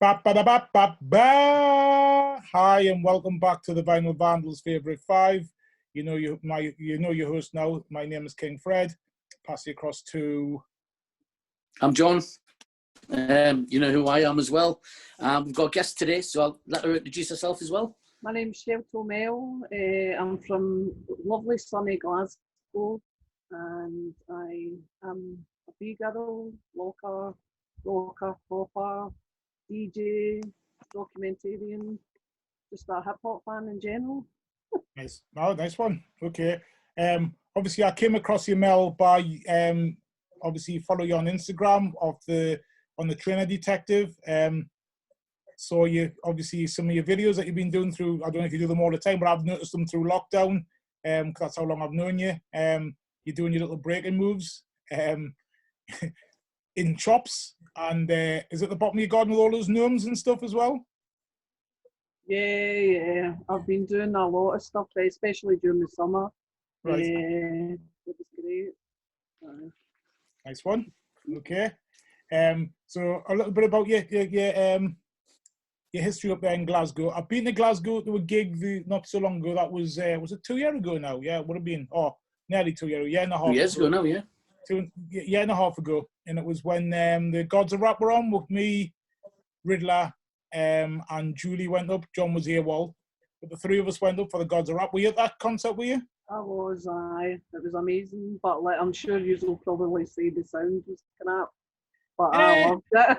Ba, ba, da, ba, ba, ba. Hi and welcome back to the Vinyl Vandals Favorite Five. You know your host now. My name is King Fred. Pass you across to. I'm John. You know who I am as well. We've got a guest today, so I'll let her introduce herself as well. My name's Shelltoe Mel. I'm from lovely sunny Glasgow, and I am a B-girl, rocker, popper, DJ, documentarian, just a hip-hop fan in general. Nice. Oh, nice one. Okay. Obviously, I came across you, Mel, by obviously follow you on Instagram on the Trainer Detective. So you obviously some of your videos that you've been doing through. I don't know if you do them all the time, but I've noticed them through lockdown. Cause that's how long I've known you. You're doing your little breaking moves. In chops, and is at the bottom of your garden with all those gnomes and stuff as well? Yeah. I've been doing a lot of stuff, especially during the summer. Right. It was great. Nice one. Okay. So a little bit about your history up there in Glasgow. I've been to Glasgow to a gig not so long ago. That was it 2 years ago now? Yeah, it would have been. Oh, nearly 2 years. A year and a half. 2 years ago now, yeah. Year and a half ago, and it was when the Gods of Rap were on with me, Riddler, and Julie went up. John was here, but the three of us went up for the Gods of Rap. Were you at that concert? Were you? I was. It was amazing, but I'm sure you'll probably say the sound was crap, but I loved it.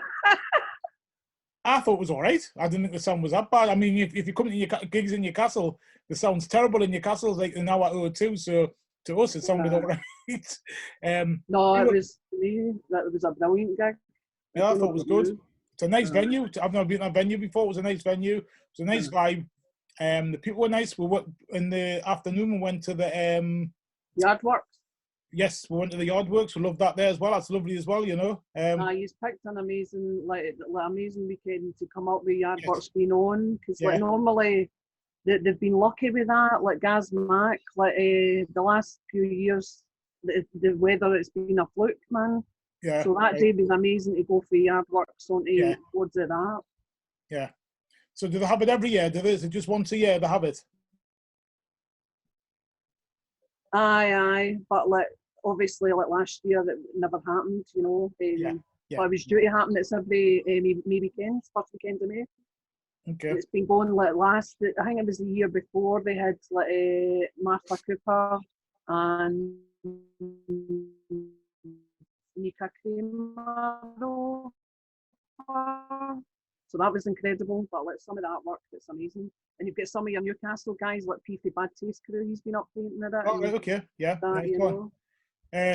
I thought it was all right. I didn't think the sound was that bad. I mean, if you come to your gigs in Newcastle, the sound's terrible in Newcastle. It's like an hour or two, so to us it sounded all right. No, it was me. That was a brilliant gig. Yeah, I thought it was good. It's a nice venue. I've never been to that venue before. It was a nice venue. It was a nice vibe. The people were nice. We went in the afternoon. We went to the Yardworks. Yes, we went to the Yardworks. We loved that there as well. That's lovely as well, you know. He's picked an amazing, amazing weekend to come up with Yardworks being on, because normally they've been lucky with that. Like Gaz Mac, the last few years, the weather it's been a fluke, man. Yeah. So that day was amazing to go for Yardworks onto towards of that. Yeah. So do they have it every year? Do they? Is it just once a year they have it? Aye. But obviously last year it never happened, you know. But it was due to happen. It's every May weekend, first weekend of May. Okay. It's been going I think it was the year before they had Martha Cooper and Nika Kramer. So that was incredible. But some of that work, it's amazing. And you've got some of your Newcastle guys like P Bad Taste Crew. He's been up painting it. Oh, right, okay, yeah. Nice one.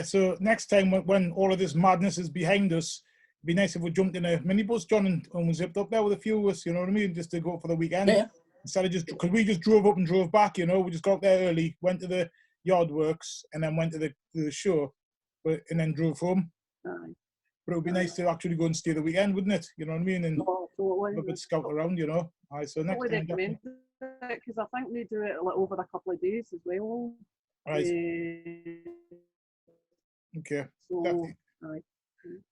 So next time when all of this madness is behind us, it'd be nice if we jumped in a minibus, John, and we zipped up there with a few of us, you know what I mean, just to go for the weekend. Yeah. Instead of because we just drove up and drove back, you know, we just got up there early, went to the Yardworks, and then went to the show, and then drove home. Aye. But it would be nice to actually go and stay the weekend, wouldn't it? You know what I mean? And totally. a bit scout around, you know. Aye, so next time. Recommend it, because I think they do it over a couple of days as well. Right. Okay. So,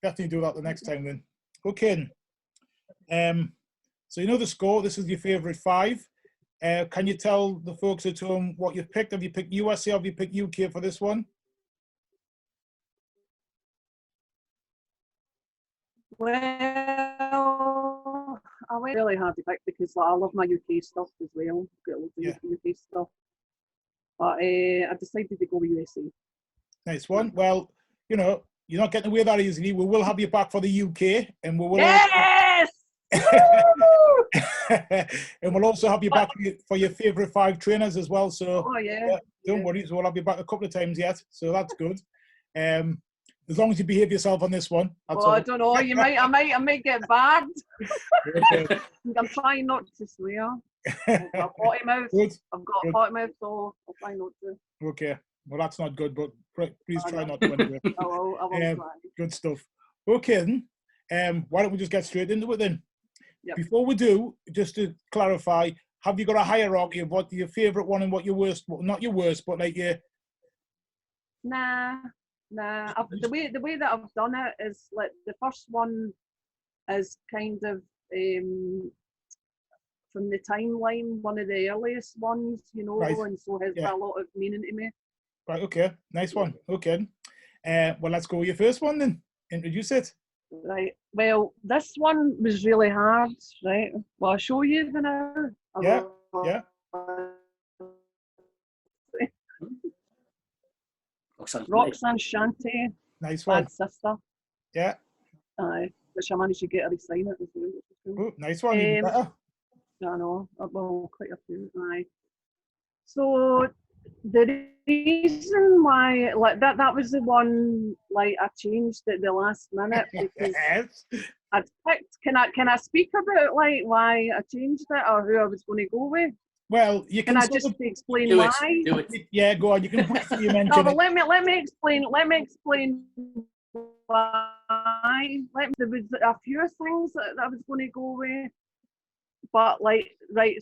definitely do that the next time then. Okay. So you know the score. This is your favourite five. Can you tell the folks at home what you've picked? Have you picked USA? Have you picked UK for this one? Well, I went really hard to pick because I love my UK stuff as well. Got loads of UK stuff. But I decided to go with USA. Nice one. Well, you know, you're not getting away that easily. We will have you back for the UK, and we will. Yes. And we'll also have you back for your favourite five trainers as well. So don't worry. So we'll have you back a couple of times yet. So that's good. As long as you behave yourself on this one. I don't know. I might get banned. Okay. I'm trying not to swear. I've got a potty mouth. Good. I've got a potty mouth, so I'll try not to. Okay. Well, that's not good, but please try not to anyway. I will try. Good stuff. Okay, then. Why don't we just get straight into it then? Yep. Before we do, just to clarify, have you got a hierarchy of what your favourite one and what your worst? Well, not your worst, but like your. Nah. The way that I've done it is like the first one is kind of from the timeline, one of the earliest ones, you know, Right. and so has got a lot of meaning to me. Right, okay. Nice one. Okay. Well, let's go with your first one then. Introduce it. Right. Well, this one was really hard, right? Well, I'll show you the now. Yeah, yeah. Roxanne Shanty, Nice one. Bad Sister. Yeah. Which I managed to get her to sign it as well. Oh, nice one. Even better. I know. Well, quite a few. Aye. So the reason why, like that was the one, like I changed at the last minute because Yes. I'd picked. Can I speak about like why I changed it or who I was going to go with? Well, you Can can I sort just of explain Do why? it. Do it. Yeah, go on. You can briefly mention No, but it. let me explain. Let me explain why. There was a few things that I was going to go with, but like right.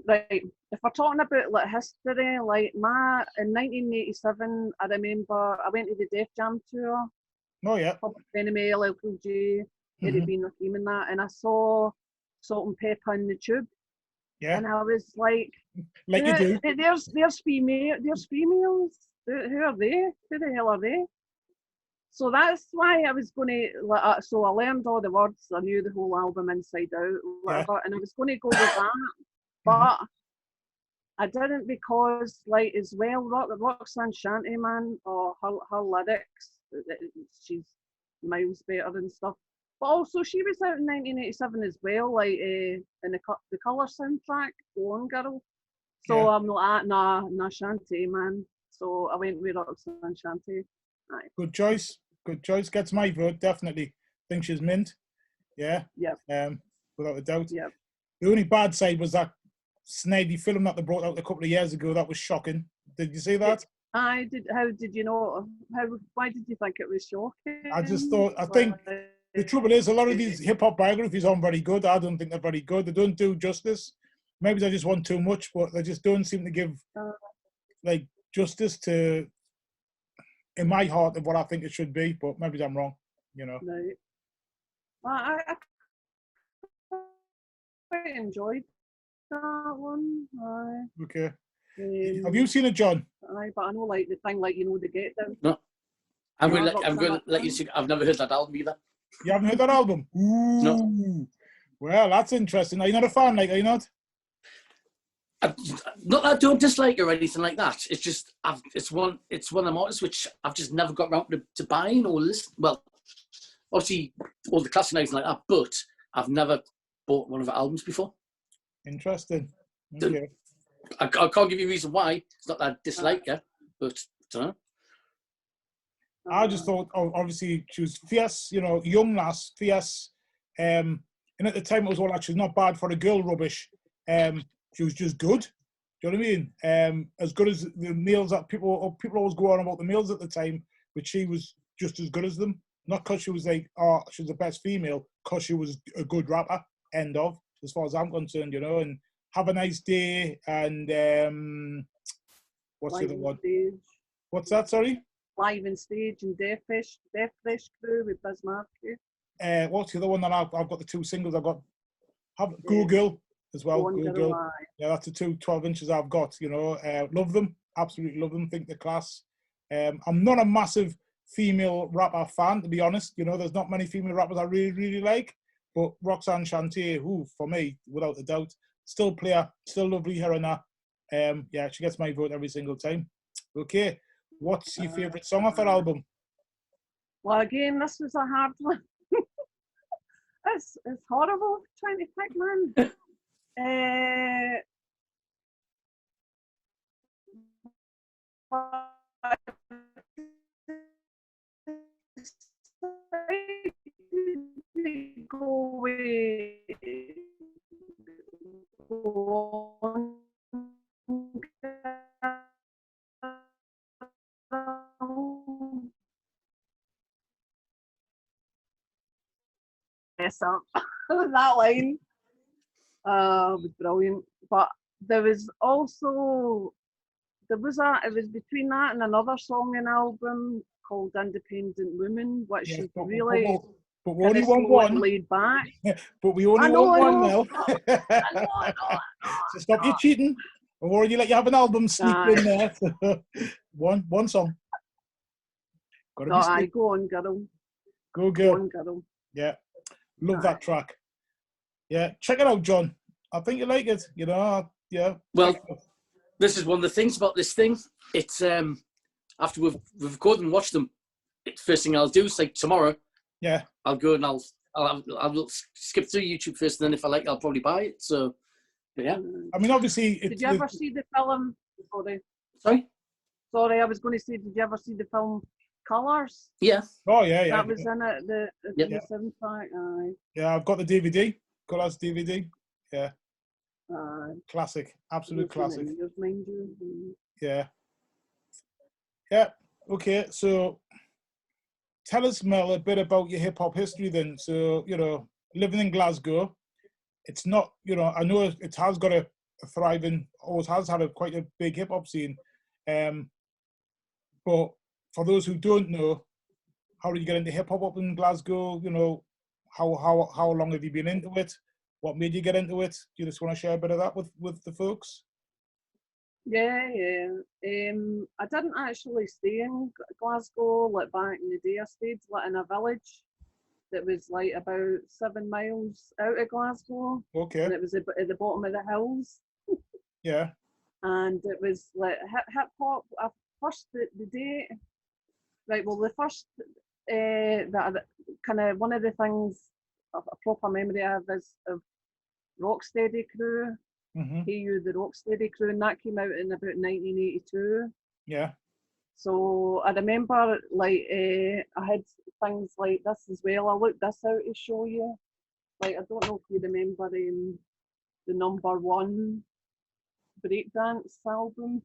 If we're talking about like history, like in 1987, I remember I went to the Def Jam tour. Oh, yeah. Public Enemy, LL Cool J, Eddie Bean Raheem and that, and I saw Salt and Pepper in the Tube, Yeah. and I was like Like you do. there's females. Who are they? Who the hell are they? So that's why I was going to. So I learned all the words. I knew the whole album inside out, whatever, and I was going to go with that. But I didn't because, like, as well, Roxanne Shanty, man, or her lyrics, she's miles better and stuff. But also, she was out in 1987 as well, like in the Colour soundtrack, Go On Girl. So I'm like, nah, Shanty, man. So I went with Roxanne Shanty. Aye. Good choice. Good choice. Gets my vote, definitely. Think she's mint. Yeah. Yep. Without a doubt. Yep. The only bad side was that snidey film that they brought out a couple of years ago. That was shocking. Did you see that? I did. How did you know? Why did you think it was shocking? I just thought. I think the trouble is a lot of these hip hop biographies aren't very good. I don't think they're very good. They don't do justice. Maybe they just want too much, but they just don't seem to give like justice to, in my heart, of what I think it should be. But maybe I'm wrong. You know. Right. Well, I quite enjoyed that one. Aye. Okay. Have you seen it, John? Aye, but I know like the thing, like, you know, the Get Down. No. I'm going to let you see. I've never heard that album either. You haven't heard that album? Ooh. No. Well, that's interesting. Are you not a fan? Like, are you not? Not that I don't dislike or anything like that. It's just it's one of them artists which I've just never got around to buying or listening. Well, obviously all the classic nights like that, but I've never bought one of her albums before. Interesting. Okay. I can't give you a reason why. It's not that I dislike her, but I don't know. I just thought, obviously, she was fierce, you know, young lass, fierce. And at the time, it was all like, she's not bad for a girl rubbish. She was just good. Do you know what I mean? As good as the males that people always go on about the males at the time, but she was just as good as them. Not because she was like, oh, she was the best female, because she was a good rapper, end of, as far as I'm concerned, you know. And Have a Nice Day and what's Live the other on one? Stage. What's that, sorry? Live and Stage and Death Fresh Crew with Biz Markie. What's the other one that I've got the two singles I've got? Google as well. Google. Yeah, that's the two 12 inches I've got, you know. Love them. Absolutely love them. Think they're class. I'm not a massive female rapper fan, to be honest. You know, there's not many female rappers I really, really like. But Roxanne Shanty, who, for me, without a doubt, still player, still lovely here and there. Yeah, she gets my vote every single time. Okay. What's your favourite song off that album? Well, again, this was a hard one. It's horrible trying to pick, man. Go away. Mess up that line was brilliant, but there was also it was between that and another song and album called Independent Woman, which is really But we only want one. Laid back. But we only want one, Mel. I know. So stop your cheating. I've already let you have an album sneaked in there. So one song. Gotta be sneak. Go on, girl. Go, girl. Go on, girl. Yeah. Love that track. Yeah. Check it out, John. I think you like it. You know, yeah. Well, this is one of the things about this thing. It's after we've recorded and watched them, first thing I'll do is like tomorrow. Yeah. I'll go and I'll skip through YouTube first, and then if I like it, I'll probably buy it. So, yeah. I mean, obviously. Did you ever see the film? Sorry, I was going to say, did you ever see the film Colours? Yeah. Oh yeah. That was in it. The soundtrack. Aye. Yeah, I've got the DVD. Colours DVD. Yeah. Classic. Absolute classic. Yeah. Yeah. Okay. So, tell us, Mel, a bit about your hip hop history then. So, you know, living in Glasgow, it's not, you know, I know it has got a thriving, always has had quite a big hip hop scene. But for those who don't know, how did you get into hip hop up in Glasgow? You know, how long have you been into it? What made you get into it? Do you just want to share a bit of that with the folks? Yeah. I didn't actually stay in Glasgow like back in the day. I stayed like in a village that was like about 7 miles out of Glasgow. Okay. And it was at the bottom of the hills. Yeah. And it was like hip hop. First the day, right? Well, the first that kind of one of the things a proper memory I have is of Rocksteady Crew. Mm-hmm. Hey You, the Rocksteady Crew, and that came out in about 1982. Yeah. So I remember like I had things like this as well. I looked this out to show you. Like I don't know if you remember the #1 breakdance album.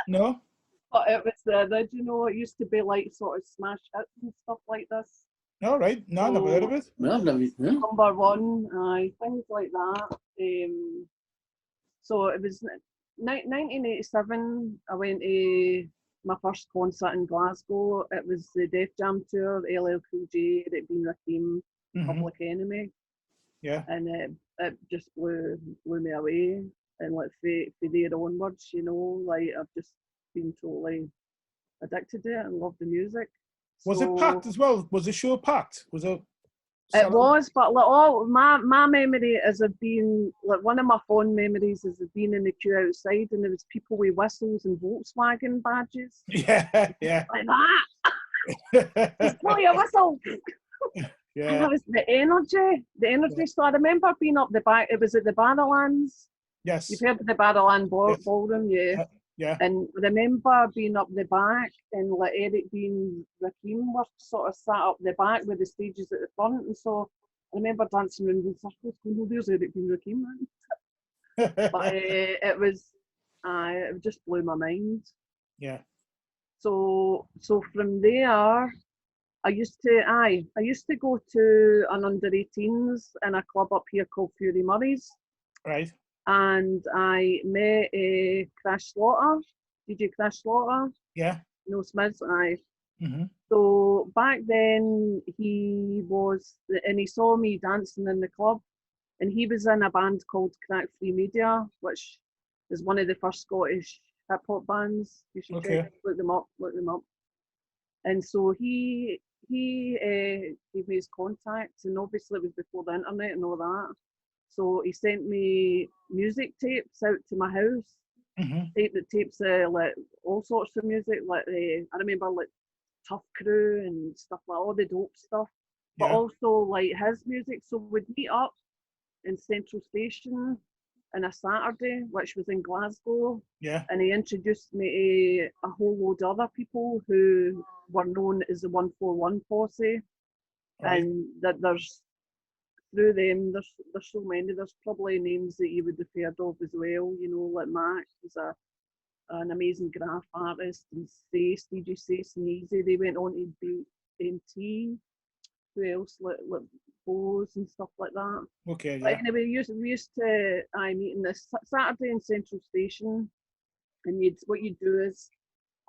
No. But it was the original. It used to be like sort of smash hits and stuff like this. All right. No, I never heard of it. No, I've never. No. #1, things like that. So it was 1987. I went to my first concert in Glasgow. It was the Def Jam tour. LL Cool J, it had been Rakim, Public Enemy. Yeah. And it just blew me away. And like for there onwards, you know, like I've just been totally addicted to it and love the music. Was it packed as well? Was the show packed? Was it? It was, but like my memory is of being like one of my fond memories is of being in the queue outside, and there was people with whistles and Volkswagen badges. Yeah. Like that. Just blow your whistle. Yeah. And it was the energy. Yeah. So I remember being up the back. It was at the Barrowlands. Yes. You've heard of the Barrowland Ballroom, yeah. Yeah. And I remember being up the back, and like Eric Bean, Rakim were sort of sat up the back with the stages at the front, and so I remember dancing around in circles going, "Oh, there's Eric Bean, Rakim, man." But it just blew my mind. Yeah. So from there, I used to go to an under-18s in a club up here called Fury Murray's. Right. And I met Crash Slaughter, DJ Crash Slaughter. Yeah. No Smiths, aye. Mm-hmm. So back then he saw me dancing in the club, and he was in a band called Crack Free Media, which is one of the first Scottish hip hop bands. You should look them up. And so he gave me his contacts, and obviously it was before the internet and all that. So he sent me music tapes out to my house. Tapes like all sorts of music. Like I remember like Tough Crew and stuff, like all the dope stuff. But also like his music. So we'd meet up in Central Station on a Saturday, which was in Glasgow. Yeah. And he introduced me to a whole load of other people who were known as the 141 Posse. Right. And that through them, there's so many. There's probably names that you would have heard of as well. You know, like Mac was an amazing graph artist, and DJ Sace and Easy. They went on to be NT. Who else? Like Bose and stuff like that. Okay. Yeah. But anyway, we used to meet in this Saturday in Central Station, and what you'd do is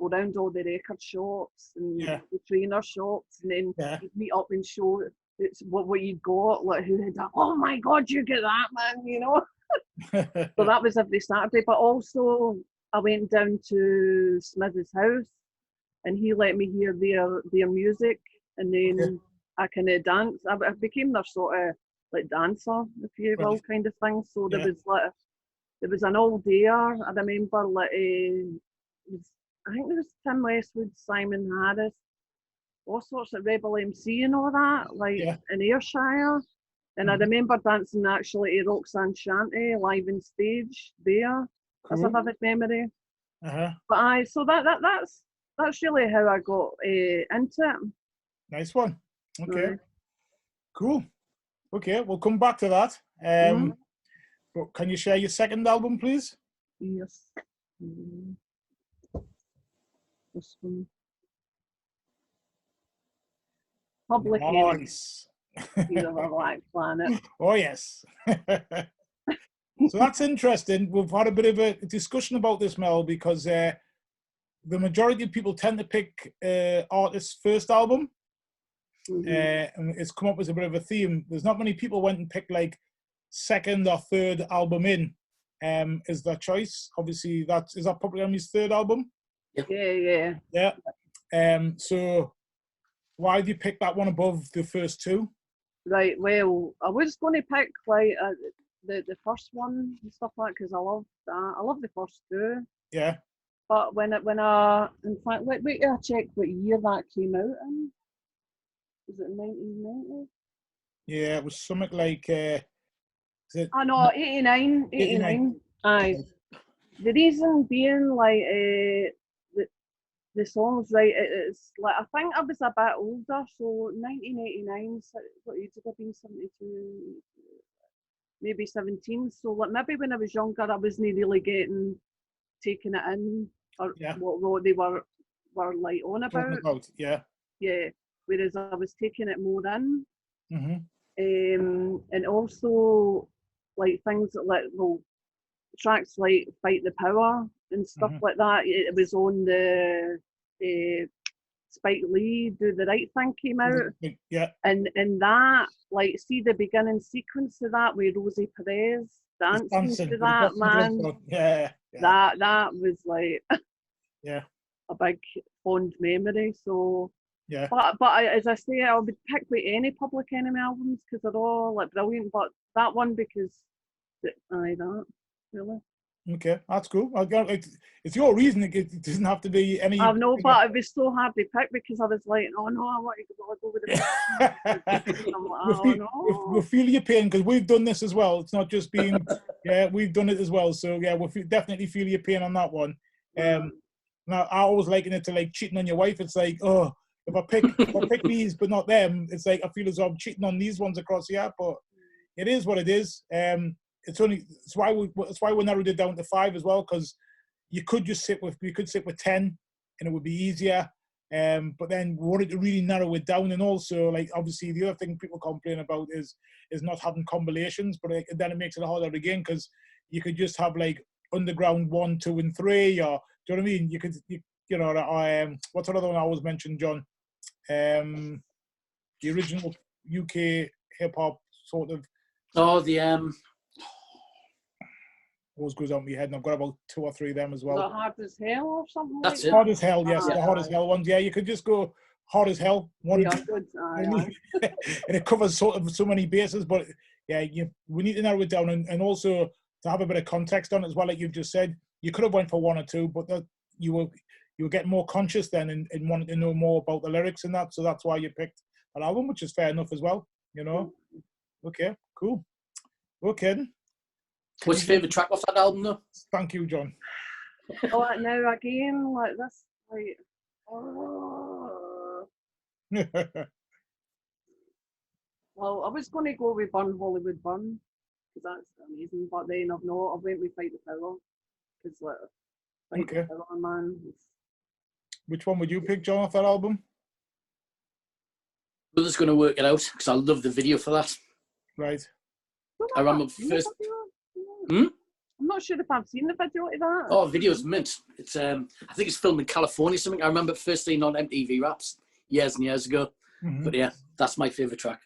go round all the record shops and the trainer shops, and then you'd meet up and show it's what you got, like who had that, oh my God, you get that, man, you know? So that was every Saturday, but also I went down to Smith's house and he let me hear their music, and then I kind of danced. I became their sort of like dancer, if you will, kind of thing. So there was an all dayer. I remember like I think there was Tim Westwood, Simon Harris, all sorts of Rebel MC and all that, like in Ayrshire. And I remember dancing actually to Roxanne Shanty live on stage there. That's a vivid memory. But so that's really how I got into it. Nice one. Okay. Cool. Okay, we'll come back to that. But can you share your second album, please? Yes. This one. Public Enemy. Fear of a Black Planet. Oh yes. So that's interesting. We've had a bit of a discussion about this, Mel, because the majority of people tend to pick artists' first album. And it's come up as a bit of a theme. There's not many people went and picked like second or third album in is their choice. Obviously, is that Public Enemy's third album? Yeah. So why do you pick that one above the first two? Right. Well, I was going to pick like the first one and stuff like that because I love that. I love the first two. Yeah. But when I in fact wait I check what year that came out in. Was it 1990? Yeah, it was something like. Oh no, 89. Aye. The reason being, like, the songs, right? It's like I think I was a bit older, so 1989. What age would I been? 72, maybe 17. So like maybe when I was younger, I wasn't really taking it in or what they were like on about. Yeah. Whereas I was taking it more in. And also like things like tracks like Fight the Power and stuff like that. It was on the Spike Lee Do the Right Thing came out. And that, like, see the beginning sequence of that with Rosie Perez dancing to that, man. That was like a big fond memory. So but as I say, I would pick with any Public Enemy albums because they're all like brilliant. But that one because that really. Okay, that's cool. It's your reason. It doesn't have to be any. I know, but it was so hard to pick because I was like, oh no, I want to go with the. I'm like, oh no. We'll feel your pain because we've done this as well. It's not just being. We've done it as well. So we'll definitely feel your pain on that one. Now I always liken it to like cheating on your wife. It's like, oh, if I pick these but not them, it's like I feel as though I'm cheating on these ones across here. But it is what it is. It's why we narrowed it down to 5 as well, because you could sit with 10 and it would be easier. But then we wanted to really narrow it down, and also like obviously the other thing people complain about is not having combinations, but then it makes it harder again because you could just have like Underground 1, 2, and 3, or do you know what I mean? You could what's another one I always mentioned, John? The original UK hip hop sort of. Oh, the always goes out in my head, and I've got about 2 or 3 of them as well. The Hard as Hell or something. That's it. Hard as Hell, yes, the Hard as Hell ones. Yeah, you could just go Hard as Hell. And it covers sort of so many bases, but we need to narrow it down, and also to have a bit of context on it as well, like you've just said. You could have went for 1 or 2, but you were getting more conscious then and wanted to know more about the lyrics and that, so that's why you picked an album, which is fair enough as well, you know. Okay, cool. Okay. What's your favourite track off that album, though? Thank you, John. Oh, now again, like this, like, oh. Well, I was going to go with Burn Hollywood Burn, because that's amazing, but then I went with Fight the Power, because like, Fight the Power, man. Which one would you pick, John, off that album? Brother's going to work it out, because I love the video for that. Right. I remember first... I'm not sure if I've seen the video of that. Oh, video's mint. It's I think it's filmed in California or something. I remember first seeing on MTV Raps years and years ago. But yeah, that's my favourite track.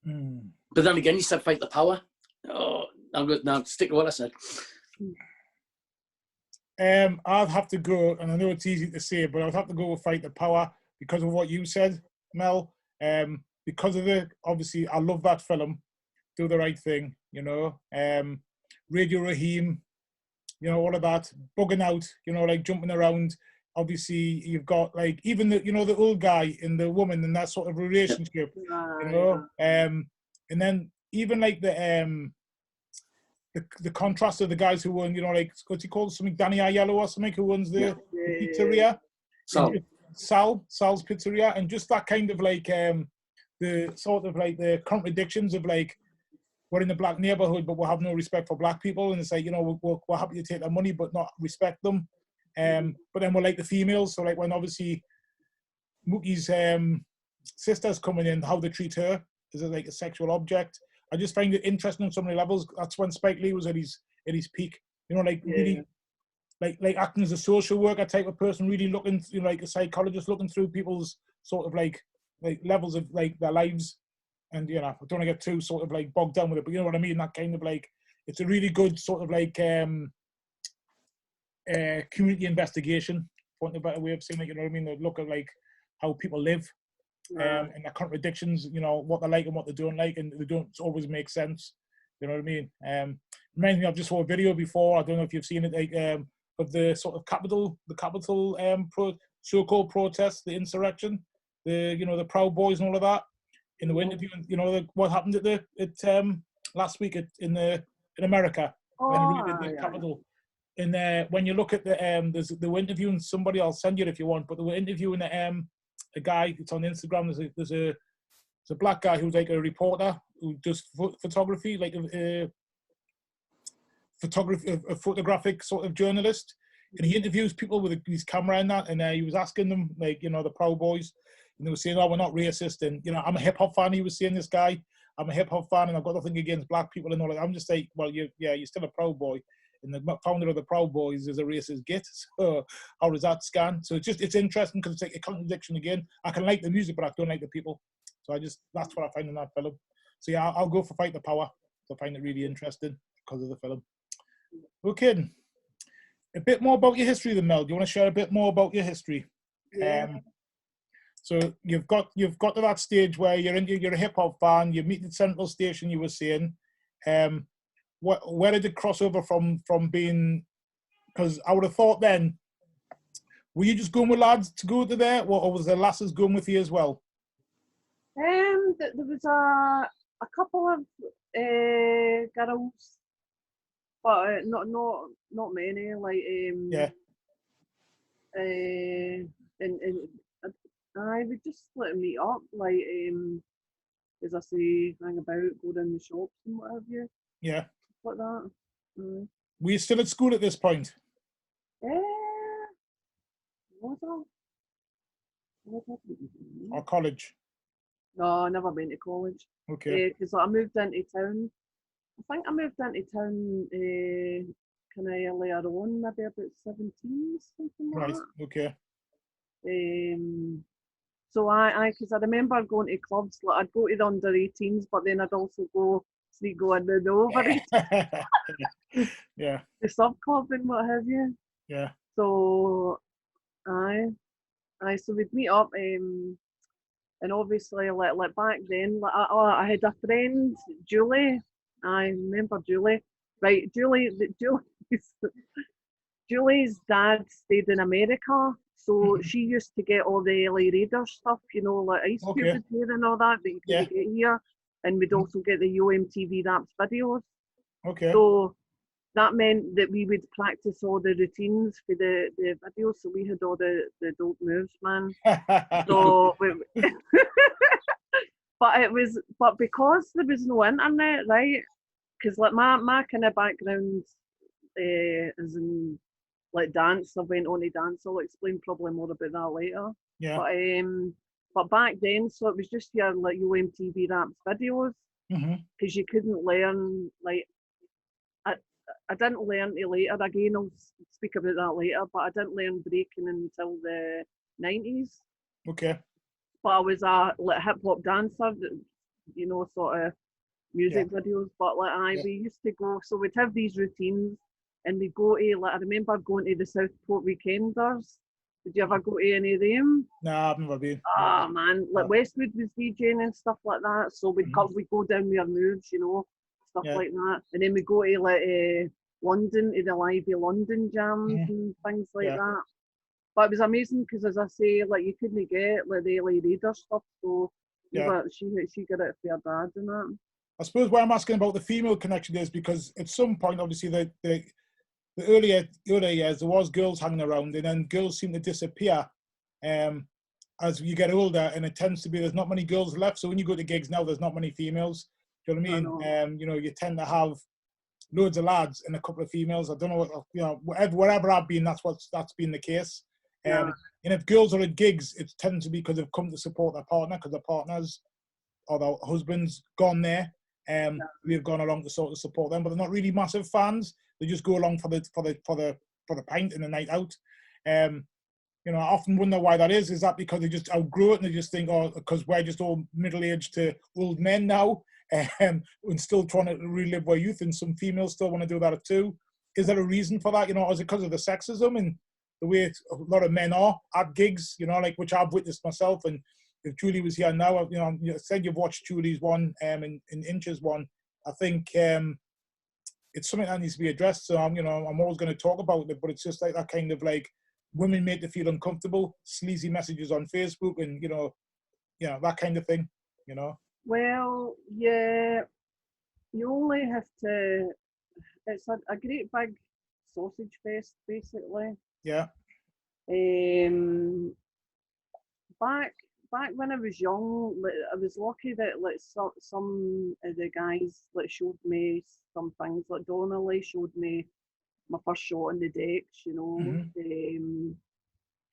But then again, you said fight the power. Oh, I'm good now. Stick to what I said. I'd have to go, and I know it's easy to say, but I'd have to go with fight the power because of what you said, Mel. Because of obviously, I love that film. Do the Right Thing, you know. Radio Raheem, you know, all of that. Bugging out, you know, like jumping around. Obviously, you've got like even the, you know, the old guy and the woman and that sort of relationship, you know. And then even like the contrast of the guys who own, you know, like what's he called, something Danny Aiello or something, who owns the pizzeria. Sal's Pizzeria, and just that kind of like the sort of like the contradictions of like, we're in a black neighborhood, but we'll have no respect for black people, and it's like, you know, we're happy to take their money, but not respect them. But then we're like the females, so like when obviously Mookie's sister's coming in, how they treat her as like a sexual object. I just find it interesting on so many levels. That's when Spike Lee was at his peak. You know, like really, like acting as a social worker type of person, really looking, you know, like a psychologist looking through people's sort of like levels of like their lives. And, you know, I don't want to get too sort of like bogged down with it, but you know what I mean? That kind of like, it's a really good sort of like community investigation, for want of a better way of saying it, you know what I mean? They look at like how people live and the contradictions, you know, what they like and what they don't like, and they don't always make sense. You know what I mean? Reminds me, I've just saw a video before, I don't know if you've seen it, like of the sort of so-called protest, the insurrection, the Proud Boys and all of that. In the interview, you know, what happened at last week in America when they raided the Capitol. And when you look at they were interviewing somebody, I'll send you it if you want, but they were interviewing a guy. It's on Instagram. There's a black guy who's like a reporter who does photography, like a photographic sort of journalist, and he interviews people with his camera and that. And he was asking them, like, you know, the Proud Boys. And they were saying, "Oh, we're not racist." And, you know, I'm a hip hop fan. He was saying, this guy, I'm a hip hop fan, and I've got nothing against black people and all that. I'm just like, well, you're still a Proud Boy, and the founder of the Proud Boys is a racist git. So how does that scan? So it's interesting because it's like a contradiction again. I can like the music, but I don't like the people. So that's what I find in that film. So yeah, I'll go for Fight the Power. I find it really interesting because of the film. Okay, a bit more about your history, then, Mel. Do you want to share a bit more about your history? Yeah. So you've got to that stage where you're a hip hop fan. You meet at Central Station. You were saying, where did it cross over from being? Because I would have thought then, were you just going with lads to go to there, or was there lasses going with you as well? There was a couple of girls, but not many. Like and I would just let them meet up, like as I say, hang about, go down the shops and what have you. Yeah. Like that. Were you still at school at this point? Was I? Or college? No, I never went to college. Okay. Because I moved into town. I think I moved into town kind of earlier on, maybe about 17, something like that. Right. Okay. So because I remember going to clubs, like I'd go to the under 18s, but then I'd also go in the over 18s. Yeah. The sub club and what have you. Yeah. So so we'd meet up, and obviously like back then, like I had a friend, Julie. I remember Julie. Right, Julie's dad stayed in America, so she used to get all the LA Raiders stuff, you know, like Ice Cube was here and all that you couldn't get here. And we'd also get the UMTV Raps videos. Okay. So that meant that we would practice all the routines for the videos, so we had all the dope moves, man. So but because there was no internet, right? Because like my kind of background is in like dance. I went on to dance. I'll explain probably more about that later. Yeah. But back then, so it was just your like UMTV Raps videos, because you couldn't learn, like I didn't learn till later. Again, I'll speak about that later. But I didn't learn breaking until the 90s. Okay. But I was a like hip hop dancer you know, sort of music videos. But like we used to go, so we'd have these routines, and we'd go to, like, I remember going to the Southport Weekenders. Did you ever go to any of them? No, I've never been. Oh man, like Westwood was DJing and stuff like that. So we'd go down with our moves, you know, stuff like that. And then we go to like London, to the Lively London jams and things like that. But it was amazing because, as I say, like you couldn't get like the LA Raider stuff. So she got it for her dad and that. I suppose why I'm asking about the female connection is because at some point, obviously, the earlier years, there was girls hanging around, and then girls seem to disappear as you get older, and it tends to be there's not many girls left. So when you go to gigs now, there's not many females. Do you know what I mean? You know, you tend to have loads of lads and a couple of females. I don't know, you know, wherever I've been, that's been the case. And if girls are at gigs, it tends to be because they've come to support their partner, because their partners or their husbands gone there. We've gone along to sort of support them, but they're not really massive fans. They just go along for the pint and the night out. You know, I often wonder why that is. Is that because they just outgrow it and they just think, oh, because we're just all middle-aged to old men now, and still trying to relive our youth, and some females still want to do that too? Is there a reason for that? You know, is it because of the sexism and the way a lot of men are at gigs? You know, like, which I've witnessed myself. And if Julie was here now, you know, you said you've watched Julie's one in Inch's one. I think it's something that needs to be addressed. So I'm always going to talk about it, but it's just like that kind of like women make to feel uncomfortable, sleazy messages on Facebook, and you know, that kind of thing. You know. Well, yeah, you only have to. It's a great big sausage fest, basically. Yeah. Back when I was young, like, I was lucky that like some of the guys like showed me some things. Like Donnelly showed me my first shot on the decks, you know.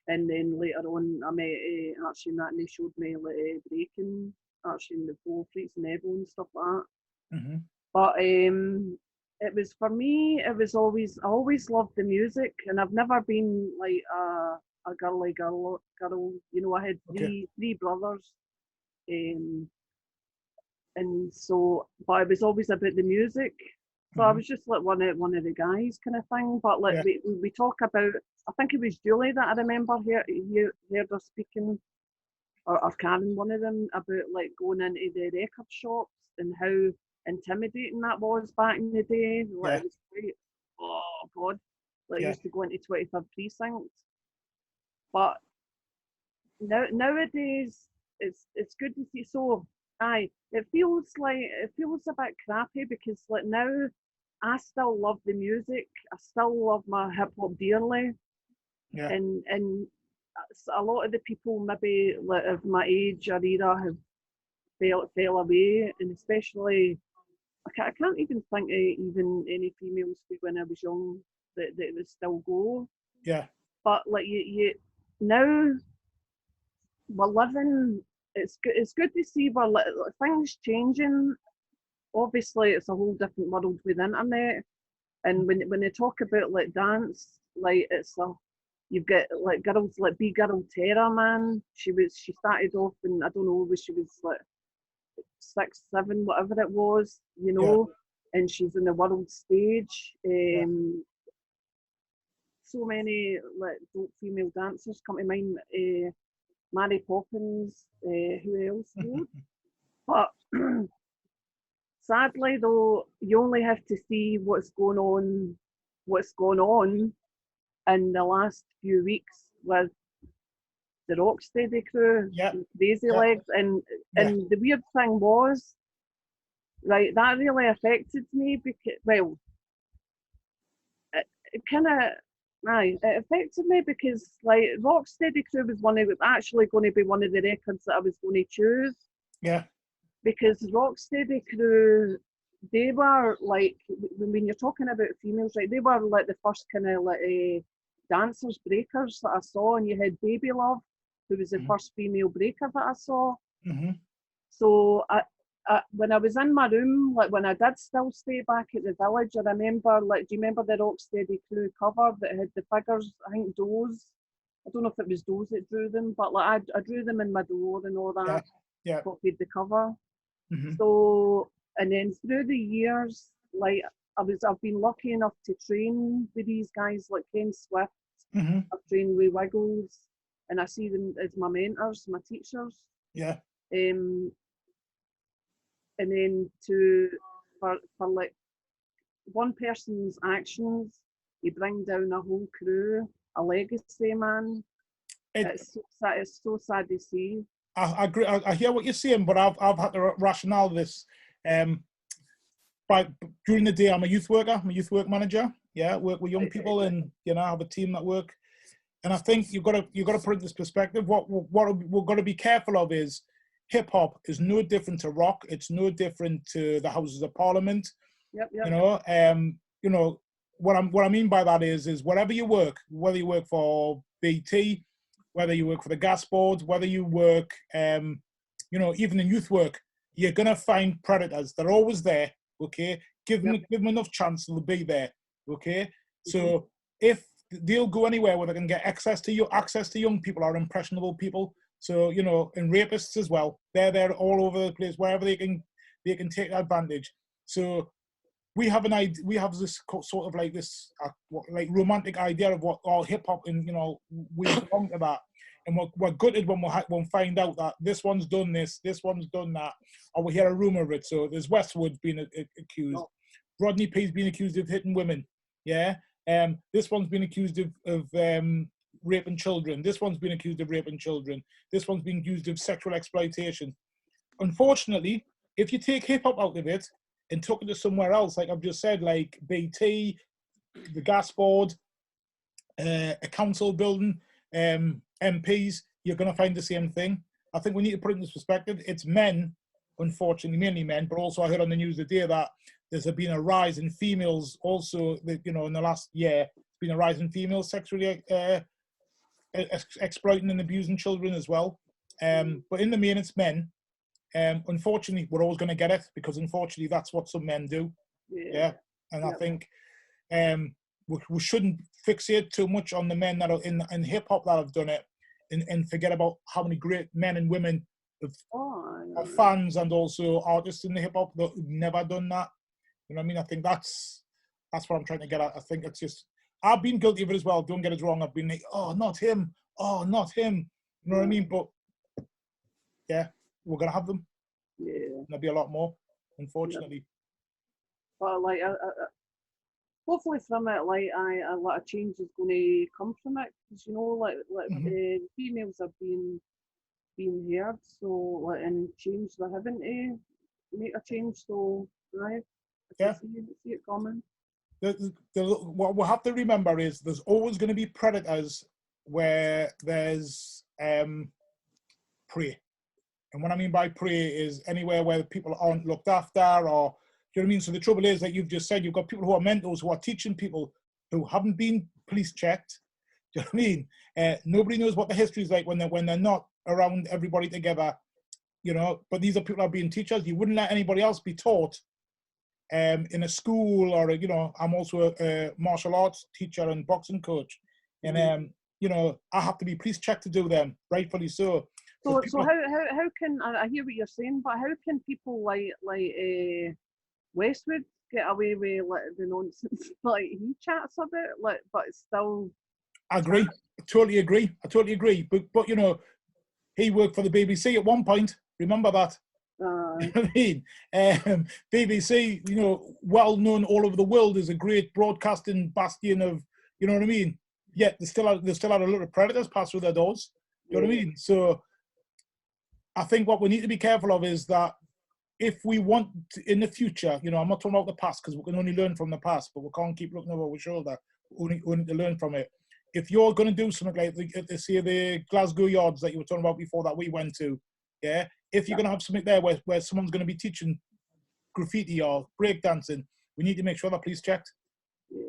And then later on, I met Archie and that, and they showed me like breaking, Archie and the Bull Freaks and Neville and stuff like that. But it was, for me, it was always, I always loved the music, and I've never been like a girly girl. You know, I had three brothers, and so, but it was always about the music. So I was just like one of the guys kind of thing. But like we talk about, I think it was Julie that I remember heard her speaking, or Karen, one of them, about like going into the record shops and how intimidating that was back in the day. Like it was quite, oh God, like I used to go into 25 Precinct. But nowadays it's good to see. So it feels a bit crappy because like now I still love the music. I still love my hip hop dearly. And a lot of the people maybe like of my age or era have fell away, and especially I can't even think of even any females when I was young that would still go. Yeah. But like you now we're living. It's good to see things changing. Obviously, it's a whole different world with the internet, and when they talk about like dance, like you've got like girls like B Girl Terra, man. She started off, and I don't know, she was like 6, 7, whatever it was, you know, and she's in the world stage. So many like dope female dancers come to mind. Mary Poppins, who else? But sadly, though, you only have to see what's going on in the last few weeks with the Rocksteady Crew, Crazy Legs, and the weird thing was, right, that really affected me because, well, it kind of. It affected me because like Rocksteady Crew was actually going to be one of the records that I was going to choose. Yeah. Because Rocksteady Crew, they were like, when you're talking about females, right, they were like the first kind of like dancers, breakers that I saw, and you had Baby Love, who was the first female breaker that I saw. So when I was in my room, like when I did still stay back at the village, I remember, like, do you remember the Rocksteady Crew cover that had the figures? I think Doze. I don't know if it was Doze that drew them, but like I drew them in my door and all that. Yeah. Copied the cover. So, and then through the years, like I've been lucky enough to train with these guys like Ken Swift. I've trained with Wiggles, and I see them as my mentors, my teachers. Yeah. And then for like one person's actions, you bring down a whole crew, a legacy, man. It's so sad to see. I agree. I hear what you're saying, but I've had to rationale this. But during the day, I'm a youth worker. I'm a youth work manager. Yeah, work with young people, and I have a team that work. And I think you've got to put it in this perspective. What we're going to be careful of is hip hop is no different to rock. It's no different to the Houses of Parliament. Yep. What I mean by that is wherever you work, whether you work for BT, whether you work for the gas board, whether you work, even in youth work, you're gonna find predators. They're always there. Okay, give them enough chance, they'll be there. Okay, so if they'll go anywhere where they can get access to young people or impressionable people. So and rapists as well. They're there all over the place wherever they can take advantage. So we have this sort of like this like romantic idea of what all hip hop, and we belong to that, and we're gutted when we'll find out that this one's done this one's done that, or we hear a rumor of it. So there's Westwood being accused, Rodney P's being accused of hitting women, this one's been accused of raping children, this one's been accused of raping children, this one's been accused of sexual exploitation. Unfortunately, if you take hip hop out of it and took it to somewhere else, like I've just said, like BT, the gas board, a council building, MPs, you're going to find the same thing. I think we need to put it in this perspective. It's men, unfortunately, mainly men, but also I heard on the news today that there's been a rise in females also, in the last year, there's been a rise in females sexually exploiting and abusing children as well. But in the main, it's men. Unfortunately, we're always going to get it because unfortunately that's what some men do. And I think we shouldn't fixate too much on the men that are in hip hop that have done it, and forget about how many great men and women are fans and also artists in the hip hop that have never done that. You know what I mean? I think that's what I'm trying to get at. I think it's just, I've been guilty of it as well. Don't get it wrong. I've been like, oh, not him. Oh, not him. You know what I mean? But yeah, we're gonna have them. Yeah, there'll be a lot more, unfortunately. But like, hopefully from it, like, a lot of change is going to come from it, because females are being heard, so and change, they're having to make a change. So right, see it coming. What we'll have to remember is there's always going to be predators where there's prey. And what I mean by prey is anywhere where people aren't looked after, or, do you know what I mean? So the trouble is, like you've just said, you've got people who are mentors who are teaching people who haven't been police checked. Do you know what I mean? Nobody knows what the history is like when they're not around everybody together, But these are people who are being teachers. You wouldn't let anybody else be taught in a school, or I'm also a martial arts teacher and boxing coach, and I have to be police checked to do them, rightfully so. So how can, I hear what you're saying, but how can people like Westwood get away with like the nonsense like he chats about, but it's still? I agree. I totally agree. But he worked for the BBC at one point. Remember that? You know what I mean? BBC, well known all over the world as a great broadcasting bastion of, you know what I mean? Yet they still had a lot of predators pass through their doors. You know what I mean? So I think what we need to be careful of is that if we want to, in the future, I'm not talking about the past because we can only learn from the past, but we can't keep looking over our shoulder. We need to learn from it. If you're going to do something like, say, the Glasgow yards that you were talking about before that we went to, if you're going to have something there where someone's going to be teaching graffiti or breakdancing, we need to make sure that police checked.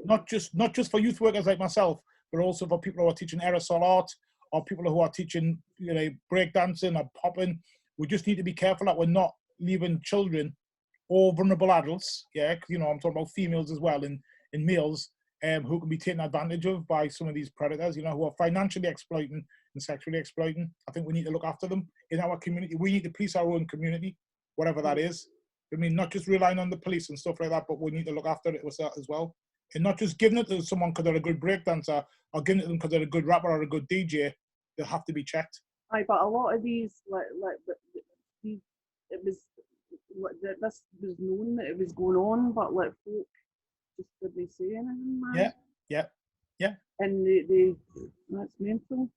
Not just for youth workers like myself, but also for people who are teaching aerosol art, or people who are teaching, breakdancing or popping. We just need to be careful that we're not leaving children or vulnerable adults, I'm talking about females as well, and males, who can be taken advantage of by some of these predators, who are financially exploiting and sexually exploiting. I think we need to look after them in our community. We need to police our own community. whatever that is. I mean, not just relying on the police and stuff like that, but we need to look after it as well. And not just giving it to someone because they're a good breakdancer or giving it to them because they're a good rapper or a good DJ. They have to be checked. Aye, but a lot of these, it was, this was known that it was going on, but like folk just didn't say anything, man. Yeah. And that's mental.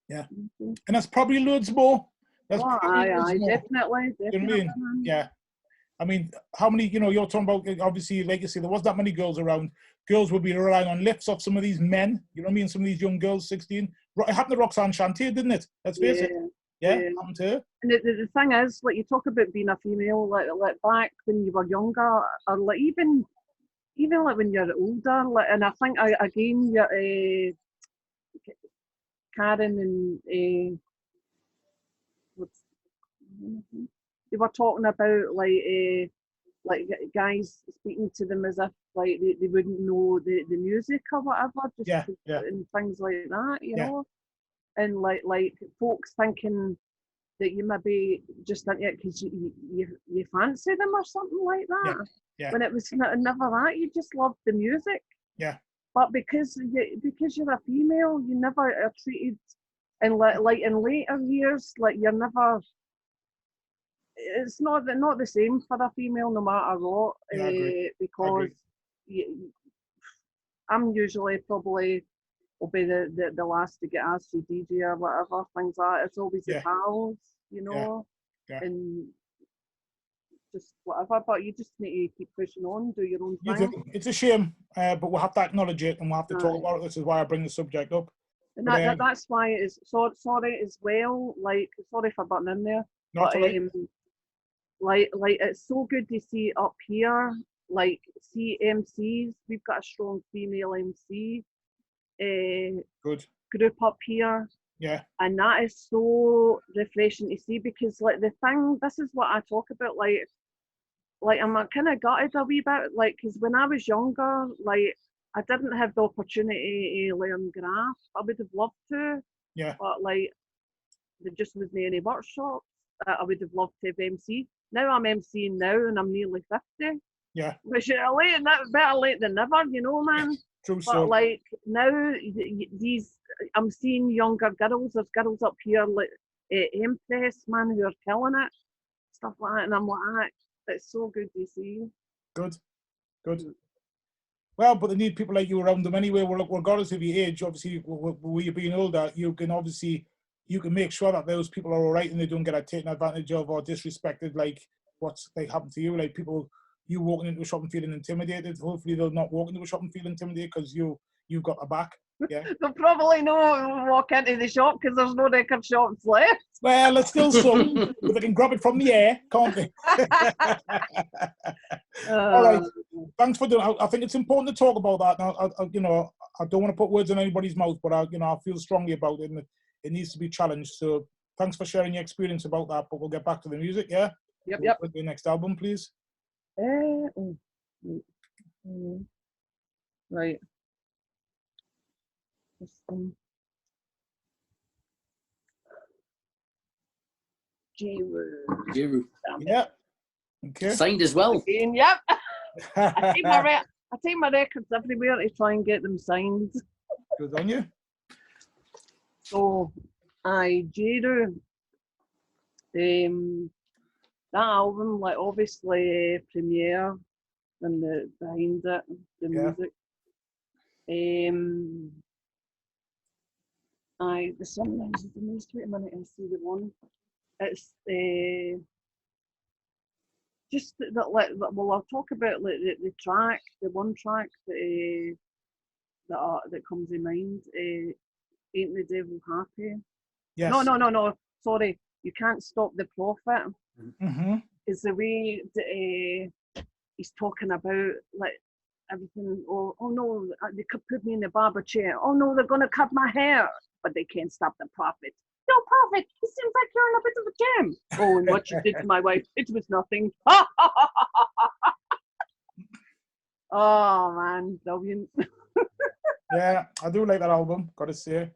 Yeah. Mental. And that's probably loads more. That's aye, more. definitely. You know what I mean? Yeah. I mean, how many, you're talking about, obviously, like you say, there wasn't that many girls around. Girls would be relying on lifts off some of these men, you know what I mean? Some of these young girls, 16. It happened to Roxanne Shantay, didn't it? Let's face it. Yeah, happened to her. And the thing is, like, you talk about being a female, like back when you were younger, or like even like when you're older, like, and I think, again, Karen and they were talking about like guys speaking to them as if like they wouldn't know the music or whatever, and things like that, you know, and like folks thinking that you maybe just into it because you fancy them or something like that. Yeah. When it was never that, you just loved the music. Yeah. But because you're a female, you never are treated, and like in later years, like you're never. It's not the same for a female, no matter what, because I'm usually probably will be the last to get asked to DJ or whatever, things like that. It's always the pals, you know, and just whatever. But you just need to keep pushing on, do your own thing. It's a shame, but we'll have to acknowledge it and we'll have to talk about it. This is why I bring the subject up. And that's why it's sorry as well. Like, sorry for butting in there. Not but, like it's so good to see up here, like see MCs. We've got a strong female MC good group up here. Yeah. And that is so refreshing to see, because like the thing, this is what I talk about, like I'm kind of gutted a wee bit, like, because when I was younger, like I didn't have the opportunity to learn graph. I would have loved to. Yeah. But like there just wasn't any workshops. I would have loved to have MC. Now I'm MCing now and I'm nearly 50. Yeah. Which is better late than never, you know, man. True. But like now, I'm seeing younger girls. There's girls up here like Empress, man, who are killing it, stuff like that. And I'm like, it's so good to see. Good. Well, but they need people like you around them anyway. Regardless of your age, obviously, with you being older, you can make sure that those people are all right and they don't get taken advantage of or disrespected, like what's like happened to you, like people. You walking into a shop and feeling intimidated. Hopefully they'll not walk into a shop and feel intimidated because you've got a back. Yeah. They'll probably not walk into the shop because there's no record shops left. Well, there's still some, but they can grab it from the air, can't they? All right. Thanks for doing. I think it's important to talk about that. Now, I don't want to put words in anybody's mouth, but I feel strongly about it, and it needs to be challenged. So thanks for sharing your experience about that. But we'll get back to the music. Yeah. Yep. With the next album, please. Right. Jiru. Yeah. Okay. Signed as well. Again, yep. I take my records everywhere to try and get them signed. Good on you. So, Jiru. That album, like obviously Premiere and the behind it, the music. The song is the most. Wait a minute and see the one. It's just that like well, I'll talk about like the track, the one track that comes in mind. Ain't the Devil Happy? Yes. No. Sorry, You Can't Stop the Prophet. Mm-hmm. Is the way that he's talking about like everything. Oh no, they could put me in the barber chair. Oh no, they're gonna cut my hair, but they can't stop the prophet. No, prophet, it seems like you're in a bit of a jam. Oh, and what you did to my wife, it was nothing. Oh man, brilliant. Yeah, I do like that album, gotta say.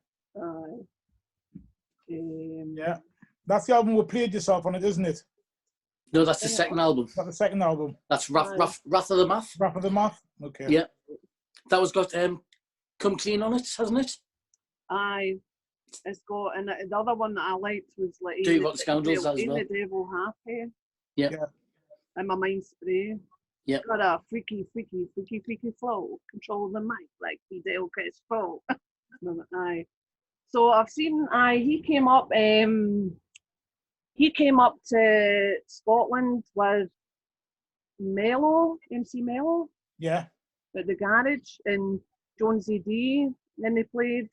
Yeah, that's the album with Played Yourself on it, isn't it? No, that's the second album. Is that the second album? That's Wrath of the Math. Wrath of the Math? Okay. Yeah. That was got Come Clean on it, hasn't it? Aye. It's got, and the other one that I liked was like Dirty Rotten Scoundrels as well. Ain't the Devil Happy? Yeah. And My Mind Spray. Yeah. Got a freaky flow. Control the mic like Fidel Castro. Aye. So I've seen. He came up. He came up to Scotland with MC Mello. Yeah. At the garage in Jonesy D. Then they played.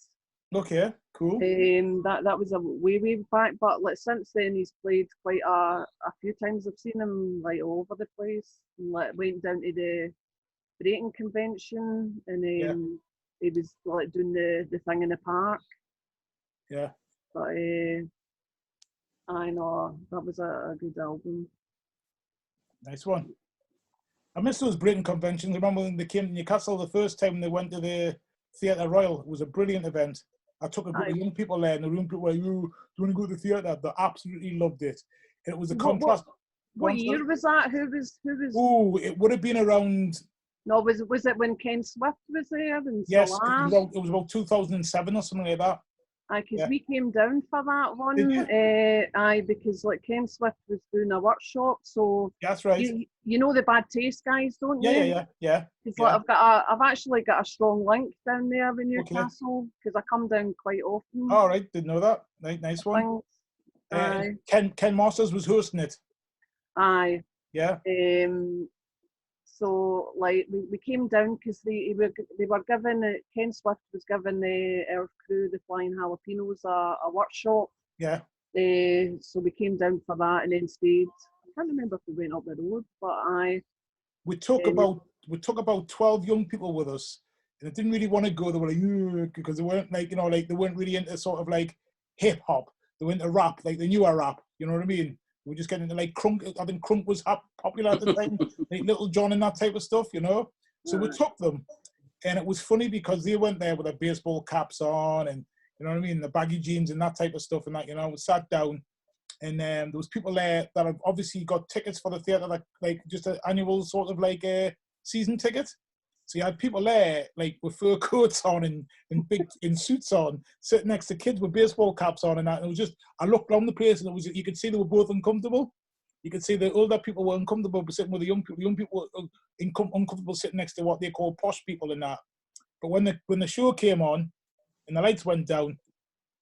Okay, cool. That was a way back, but like since then he's played quite a few times. I've seen him like all over the place. And, like went down to the breaking convention, and he was like doing the thing in the park. Yeah. But I know that was a good album. Nice one. I miss those breaking conventions. I remember when they came to Newcastle the first time they went to the Theatre Royal. It was a brilliant event. I took a group of young people there, and the room people were like, "You do you want to go to the theatre?" They absolutely loved it. And it was a contrast. What year was that? Who was? Oh, it would have been around. No, was it when Ken Swift was there? And yes, it was about 2007 or something like that. Because we came down for that one. Because like Ken Swift was doing a workshop, so that's right. You know the Bad Taste guys, don't you? Yeah. Because like I've actually got a strong link down there in Newcastle because I come down quite often. All right, didn't know that. Nice one. Ken Masters was hosting it. Aye. Yeah. So like we came down because they were given Ken Swift was giving the Earth Crew, the Flying Jalapenos, a workshop. Yeah. So we came down for that and then stayed. I can't remember if we went up the road, but we took about 12 young people with us, and they didn't really want to go. They were like, because they weren't like they weren't really into sort of like hip hop. They were into rap, like the newer rap. You know what I mean? We were just getting into like crunk. I think crunk was popular at the time, like Little John and that type of stuff, you know. So we took them, and it was funny because they went there with their baseball caps on, and you know what I mean, the baggy jeans and that type of stuff, and that, you know. We sat down, and there was people there that have obviously got tickets for the theatre, like just an annual sort of like a season ticket. So you had people there like with fur coats on and in suits on, sitting next to kids with baseball caps on and that. And it was just, I looked around the place and you could see they were both uncomfortable. You could see the older people were uncomfortable but sitting with the young people. The young people were uncomfortable sitting next to what they call posh people and that. But when the show came on and the lights went down,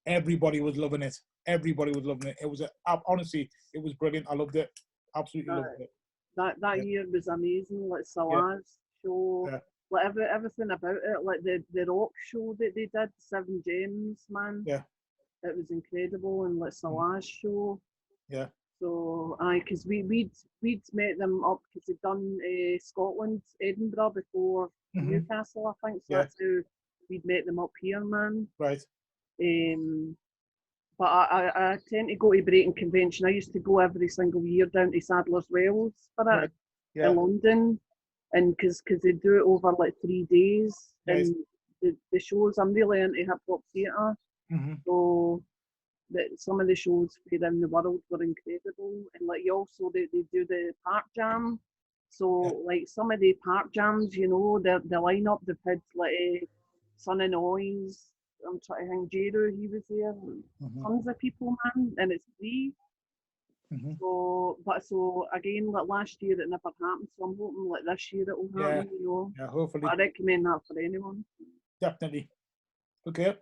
everybody was loving it. Everybody was loving it. It was honestly, it was brilliant. I loved it. Absolutely loved it. That year was amazing. Like Salah's show. Yeah. Like everything about it, like the rock show that they did, Seven Gems, man. Yeah. It was incredible, and like Salah's show. Yeah. So because we'd met them up because they'd done Scotland, Edinburgh before Newcastle, I think. So that's how we'd met them up here, man. Right. But I tend to go to Breaking Convention. I used to go every single year down to Sadler's Wells for it in London. And because they do it over like 3 days, and the shows, I'm really into hip hop theatre, so some of the shows around the world were incredible, and like also they do the park jam, so like some of the park jams, you know, the lineup they've had like Son of Noise. I'm trying to think, Jero, he was there, tons of people, man, and it's free. So again, like last year it never happened, so I'm hoping like this year it will happen, you know. Yeah, hopefully. But I recommend that for anyone. Definitely. Okay,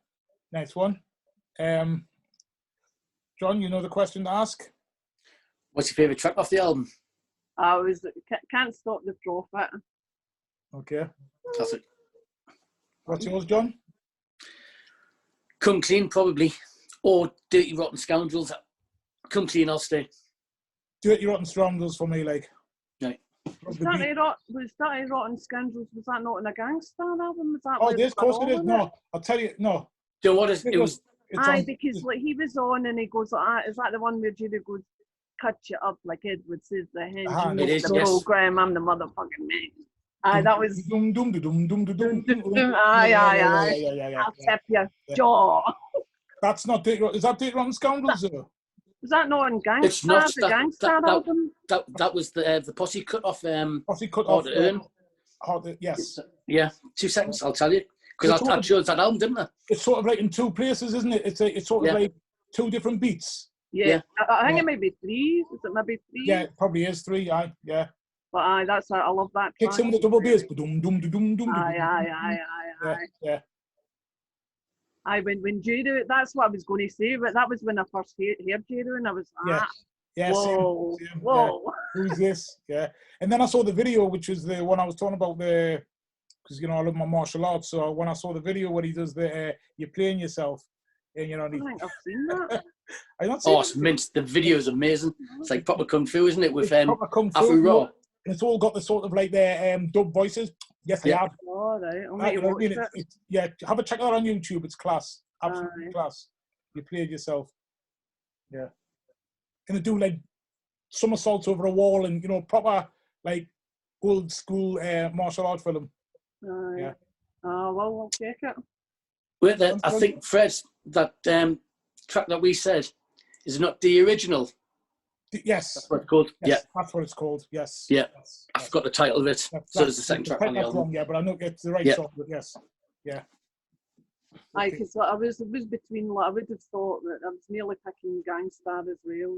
next one. John, you know the question to ask? What's your favourite track off the album? I was Can't Stop the Prophet. Okay. Classic. What's yours, John? Come Clean, probably. Or Dirty Rotten Scoundrels. Come Clean, I'll stay. Dirty Rotten Scoundrels for me, like. Right. Was Dirty Rotten Scoundrels, was that not in a Gangster album? Was that of course it is. No, I'll tell you, no. Do you know what it was? Because like he was on and he goes, is that the one where Judy goes, cut you up like Edward says, the hand, you know, the program, I'm the motherfucking man. That was. Aye. I'll tap your jaw. That's not Dirty Rotten. Is that Dirty Rotten Scoundrels, though? Was that not in Gangstar? It's not The Gangstar album? That was the Posse cut off. Posse cut Hard off. to Earn. Yes. Yeah, 2 seconds. I'll tell you because I chose that album, didn't I? It's sort of like in two places, isn't it? It's sort of like two different beats. Yeah. I think it may be 3. Is it maybe 3? Yeah, it probably is 3. Yeah. But I love that. Kicks in with the double bass. Yeah. When J-Do, that's what I was going to say, but that was when I first heard J-Do, and I was like, whoa. Yeah. Who's this? Yeah. And then I saw the video, which is the one I was talking about, because, I love my martial arts. So when I saw the video where he does you're playing yourself, and, I think I've seen that. I've not seen it's mint. The video is amazing. It's like proper kung fu, isn't it? With proper kung fu. Afu Raw. And it's all got the sort of like their dub voices. Yes, I have. All right. I'll make you watch it. Have a check out on YouTube. It's class. Absolutely class. You played yourself. Yeah. And they do like somersaults over a wall and, proper like old school martial art film. Yeah. Oh, well, we'll check it. Wait there. I think, Fred, that track that we said is not the original. Yes. That's what it's called. Yes, yeah. That's what it's called. Yes. Yeah. Yes. I forgot the title of it. So there's the second track on the album. Wrong, yeah, but I know it's the right song, but yes. Yeah. Because I was between, I would have thought that I was nearly picking Gangstar as well,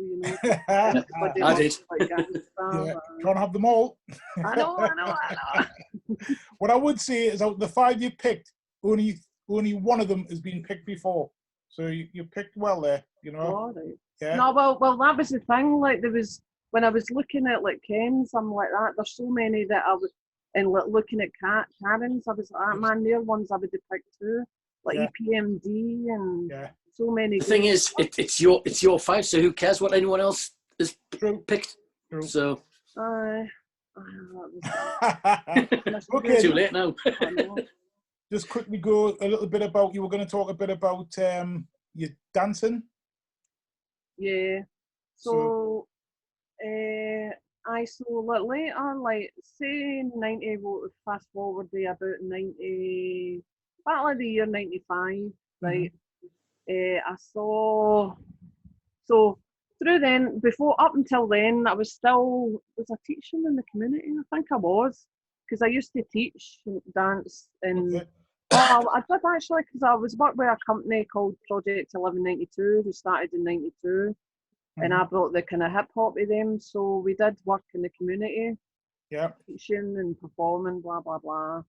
I did. Like Gangstar, Can't have them all. I know. What I would say is, out of the 5 you picked, only one of them has been picked before. So you picked well there, All right. Yeah. No, well, that was the thing. Like, there was, when I was looking at like Ken's, I'm like that. There's so many that I was, and looking at Karen's, I was like, man, they're ones I would have picked too. Like EPMD and so many. The thing is, it's your 5, so who cares what anyone else has picked? True. So. Okay. Too late now. Just quickly go a little bit about. You were going to talk a bit about your dancing. Yeah. So later, like say 90. We'll fast forward to about 90. Battle of the year 95, right? I saw, so through then, up until then, I was teaching in the community? I think I was, because I used to teach dance, and I did actually, because I was working with a company called Project 1192, who started in 92, and I brought the kind of hip hop to them, so we did work in the community, teaching and performing, blah, blah, blah.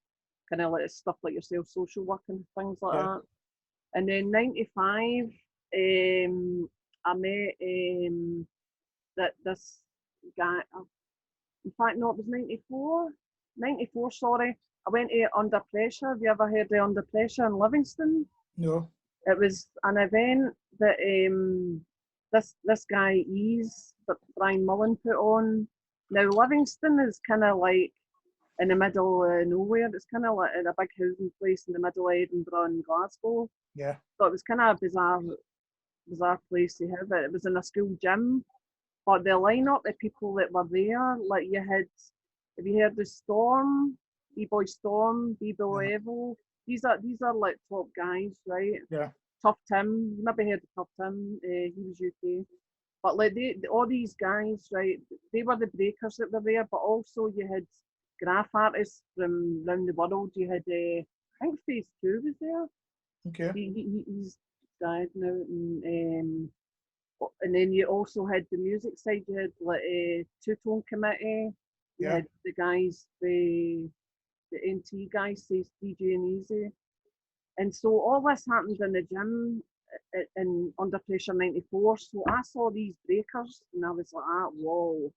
Kind of like stuff like yourself, social work and things like that. And then 95, I met this guy. In fact, no, it was 94. 94, sorry. I went to Under Pressure. Have you ever heard of Under Pressure in Livingston? No. It was an event that this guy Ease, that Brian Mullen put on. Now Livingston is kind of like in the middle of nowhere. It's kind of like in a big housing place in the middle of Edinburgh and Glasgow. Yeah. So it was kind of a bizarre place to have it. It was in a school gym, but the lineup of people that were there, like you had, have you heard of Storm, B-Boy Storm, B-Boy Evil? These are like top guys, right? Yeah. Tough Tim, you maybe heard of Tough Tim, he was UK. But like all these guys, right, they were the breakers that were there, but also you had graph artists from around the world. You had, I think Phase 2 was there. Okay. He's died now. And then you also had the music side. You had like a Two-Tone Committee. You had the guys, the NT guys, DJ and Easy. And so all this happened in the gym in Under Pressure 94. So I saw these breakers and I was like, whoa.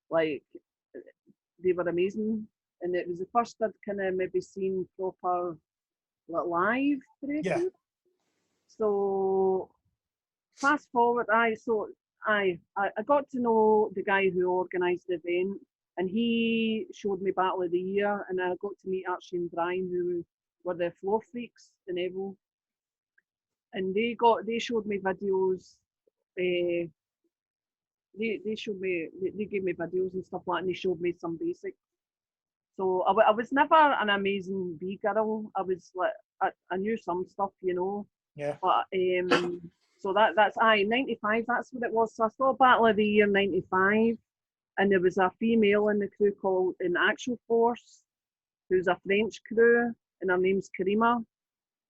Like, they were amazing, and it was the first I'd kind of maybe seen proper like live breaking. Yeah. So fast forward, I got to know the guy who organised the event, and he showed me Battle of the Year, and I got to meet Archie and Brian, who were the Floor Freaks in Evo, and they showed me videos. They gave me videos and stuff like that, and they showed me some basics. So I was never an amazing B girl. I was like, I knew some stuff, Yeah. But So that's 95, that's what it was. So I saw Battle of the Year 95, and there was a female in the crew called in Actual Force, who's a French crew, and her name's Karima.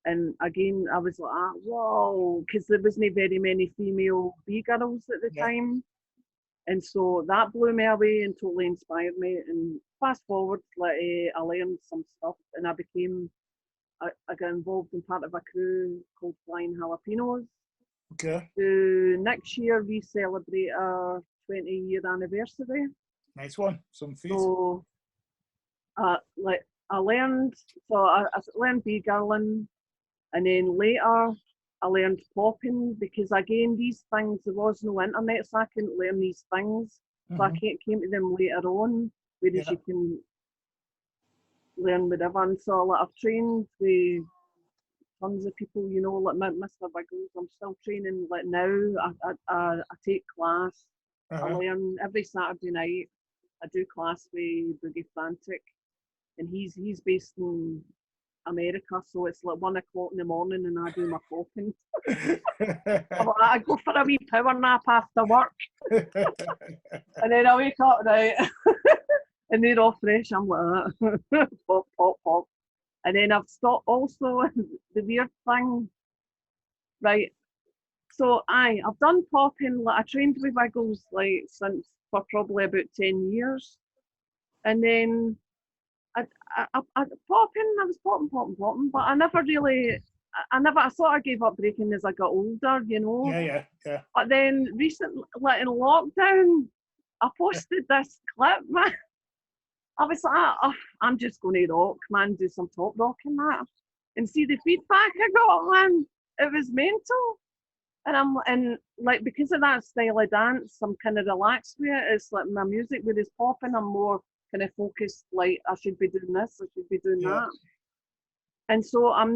And again, I was like, whoa, because there wasn't very many female B-girls at the time. And so that blew me away and totally inspired me. And fast forward, I learned some stuff, and I got involved in part of a crew called Flying Jalapenos. Okay. Next year we celebrate our 20-year anniversary. Nice one. Some feet. So, I learned B-girling, and then later I learned popping, because again, these things, there was no internet, so I couldn't learn these things. So I came to them later on, whereas you can learn whatever. And so I've trained with tons of people, you know, like Mr. Wiggles. I'm still training now. I take class. I learn every Saturday night. I do class with Boogie Frantic, and he's based in America, so it's like 1 o'clock in the morning and I do my popping. I go for a wee power nap after work and then I wake up, right, and they're all fresh. I'm like that. Pop, pop, pop. And then I've stopped also the weird thing, right, so I've done popping, I trained with Wiggles since for probably about 10 years, and then I was popping, but I never really, I sort of gave up breaking as I got older, you know. Yeah. But then recently, in lockdown, I posted this clip, man. I was like, I'm just going to rock, man, do some top rock and that. And see the feedback I got, man, it was mental. And because of that style of dance, I'm kind of relaxed with it. It's like my music with his popping, I'm more kind of focused, I should be doing this, I should be doing that. And so I've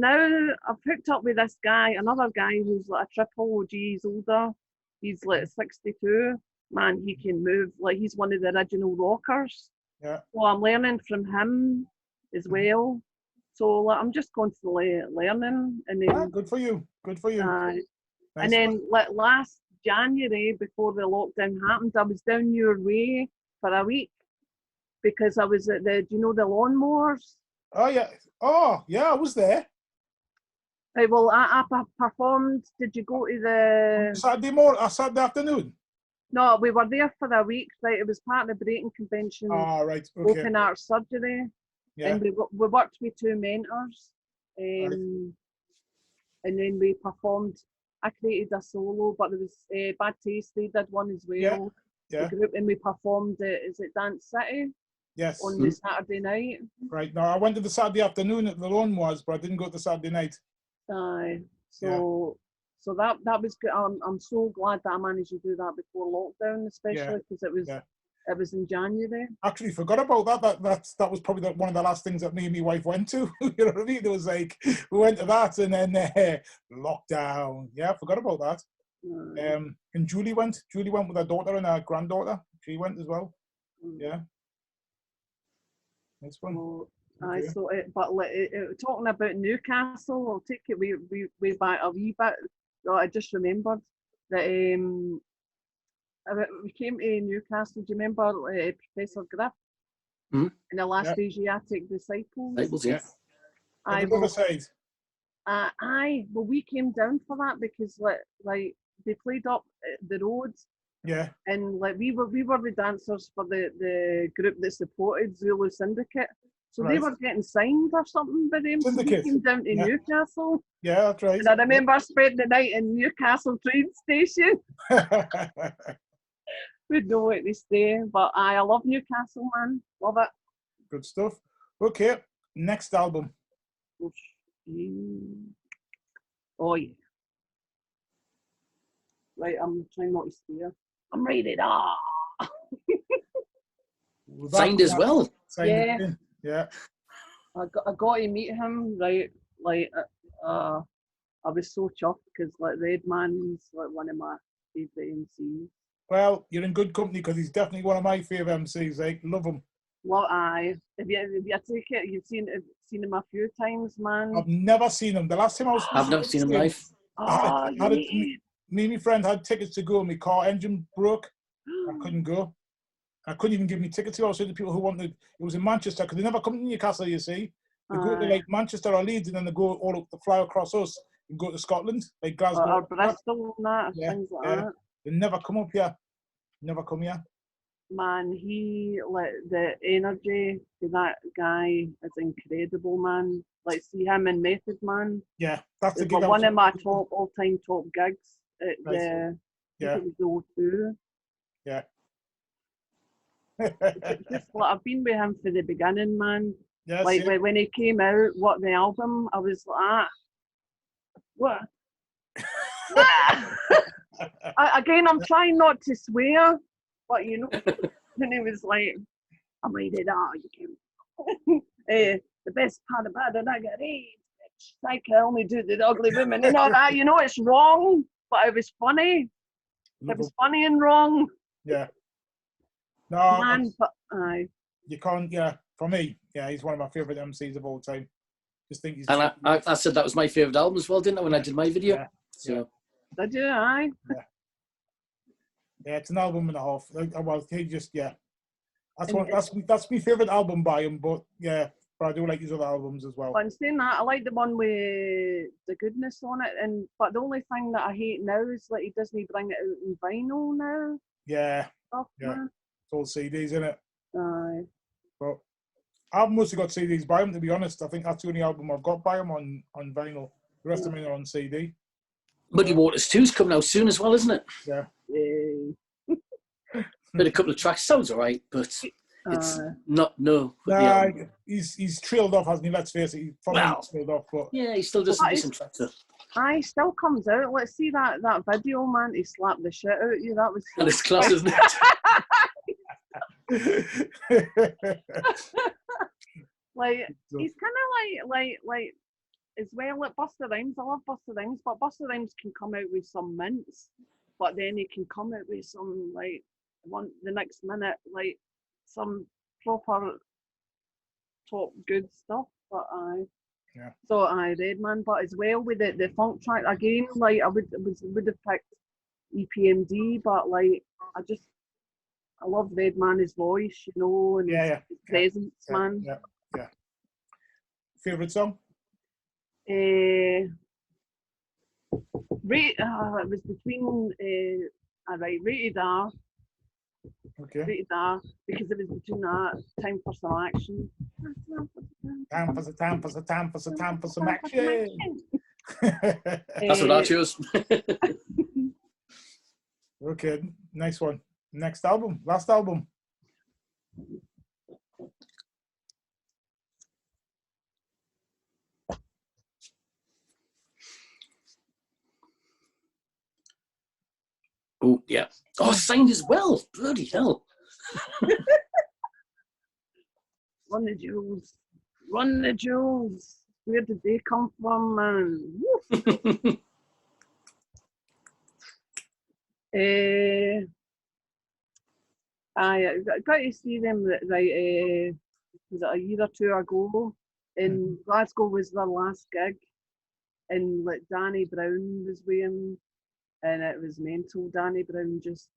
hooked up with this guy, another guy who's like a triple OG, he's older, he's 62, man, he can move, he's one of the original rockers. So I'm learning from him as well. So I'm just constantly learning. And then, good for you. Nice. And then last January, before the lockdown happened, I was down your way for a week, because I was at do you know the lawnmowers? Oh yeah, I was there. Right, well, I performed. Did you go to the Saturday afternoon? No, we were there for a week. Right, it was part of the breaking convention. Right, okay. Open Art Surgery, and we worked with 2 mentors, and then we performed. I created a solo, but there was Bad Taste. They did one as well. The group, and we performed. Is it Dance City? Yes. On the Saturday night. Right. No, I went to the Saturday afternoon at the lawnmowers, but I didn't go to the Saturday night. So that was good. I'm so glad that I managed to do that before lockdown, especially because it was in January. Actually, forgot about that. That was probably one of the last things that me and my wife went to. You know what I mean? It was we went to that, and then lockdown. Yeah, I forgot about that. And Julie went with her daughter and her granddaughter. She went as well. Yeah. Nice one. So, talking about Newcastle, I'll take it way back a wee bit. I just remembered that we came to Newcastle. Do you remember Professor Griff in the last Asiatic Disciples? Yes. Well, we came down for that because they played up the road. Yeah. And we were the dancers for the group that supported Zulu Syndicate. So they were getting signed or something by them. Syndicate. So we came down to Newcastle. Yeah, that's right. And I remember spending the night in Newcastle train station. We'd know where to stay. But I love Newcastle, man. Love it. Good stuff. Okay, next album. Oh, yeah. Right, I'm trying not to steer. I'm rated R. Signed as well. Signed yeah. I got to meet him, right? I was so chuffed because Redman's one of my favourite MCs. Well, you're in good company because he's definitely one of my favourite MCs. Love him. Well, if you take it, you've seen him a few times, man. I've never seen him. The last time I was... I've never seen him live. I me and my friend had tickets to go, and my car engine broke. I couldn't go. I couldn't even give me tickets to go. So the people who wanted, it was in Manchester, because they never come to Newcastle, you see. They go to like Manchester or Leeds, and then they go all up, the fly across us and go to Scotland, like Glasgow. Or Bristol and that, things like that. They never come up here. Never come here. Man, he, like, the energy for that guy is incredible, man. Like, see him in Method Man. Yeah, that's the gig. One of my all-time top gigs at nice. the O2. Yeah. Just like, I've been with him for the beginning, man. Yeah, like when he came out, the album, I was like, what? Again, I'm trying not to swear, but you know, and he was like, I made it out. You can. The best part about it, I got AIDS, bitch. I can only do the ugly women and all that. You know, it's wrong, but it was funny. It was funny and wrong. Yeah. No, man, but aye. You can't. Yeah, for me, yeah, he's one of my favorite MCs of all time. Just think he's. And I said that was my favorite album as well, didn't I? When I did my video. Yeah. So. Did you? Aye. Yeah, it's an album and a half. Well, he just That's my favorite album by him. But yeah, but I do like his other albums as well. But in saying that, I like the one with the goodness on it. But the only thing that I hate now is that he doesn't bring it out in vinyl now. Yeah. Stuff, yeah. Man. It's all CDs, isn't it? Aye. But I've mostly got CDs by him, to be honest. I think that's the only album I've got by him on vinyl. The rest of them are on CD. Muddy Waters 2's coming out soon as well, isn't it? Yeah. But a couple of tracks sounds alright, but it's not Nah, he's trailed off, hasn't he? Let's face it, he's trailed off. But yeah, he still does some decent tracks though. Aye, still comes out. Let's see that video, man. He slapped the shit out of you. That was. And it's class, isn't it? Like he's kind of like as well at Busta Rhymes. I love Busta Rhymes, but Busta Rhymes can come out with some mints, but then he can come out with some like the next minute like some proper top good stuff. But yeah. So Redman, but as well with the funk track again, like I would have picked EPMD, but like I love Redman, his voice, you know, and his presence, man. Yeah. Favorite song? It was between Rated R. Okay. Rated R, because it was between that Time for Some Action. Time for some action. That's what I chose. Okay, nice one. Next album, last album. Oh, yeah. Oh, signed as well. Bloody hell. Run the jewels. Run the jewels. Where did they come from, man? I got to see them was it a year or two ago in Glasgow was their last gig, and like Danny Brown was with him, and it was mental. Danny Brown just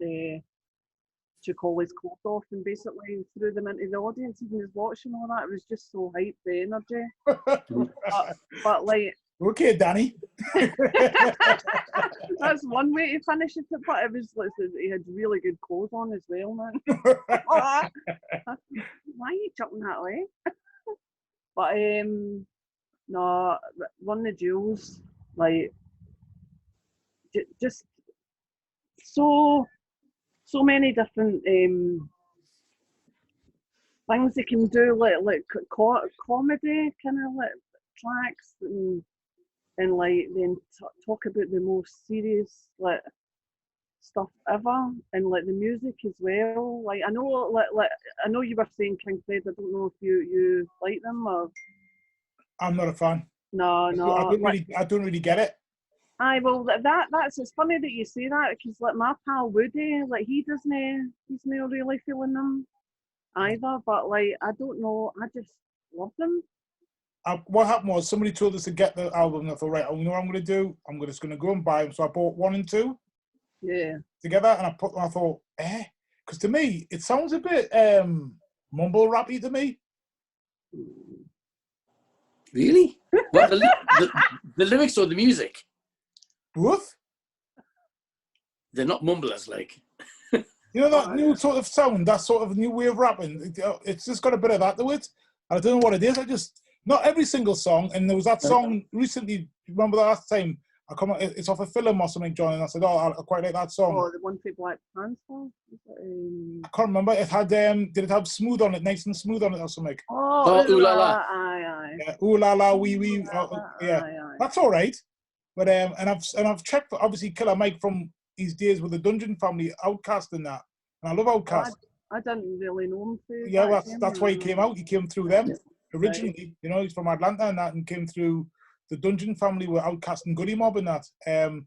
took all his clothes off and basically threw them into the audience. Even was watching all that, it was just so hyped, the energy. but like, okay, Danny. That's one way to finish it, but it was like he had really good clothes on as well, man. Why are you jumping that way? But no, Run the Jewels, like just so many different things they can do, like comedy kind of like tracks and like then talk about the most serious like stuff ever, and like the music as well. Like I know, I know you were saying King Fred. I don't know if you like them or. I'm not a fan. No. I don't really get it. Aye, well that's it's funny that you say that, because like my pal Woody, like he's not really feeling them either. But like I don't know, I just love them. what happened was somebody told us to get the album, and I thought, right, you know what I'm going to do? I'm just going to go and buy them. So I bought 1 and 2 together, and I put them. I thought, because to me it sounds a bit mumble rappy to me. Really? What, the lyrics or the music? Both. They're not mumblers, like. You know that new sort of sound, that sort of new way of rapping. It's just got a bit of that to it. I don't know what it is. Not every single song. And there was that song recently. Remember the last time it's off a film or something, John. And I said, I quite like that song. Oh, the one for Black Panther. I can't remember. It had did it have smooth on it, nice and smooth on it or something? Oh, Ooh La La. Aye. Yeah, Ooh La La, Wee Wee. Yeah, Aye. that's all right. But and I've checked obviously Killer Mike from his days with the Dungeon Family, Outcast and that. And I love Outcast. I didn't really know him through. Yeah, that's why he came out. He came through them originally. You know, he's from Atlanta and that, and came through the Dungeon Family with Outcast and Goody Mob and that. And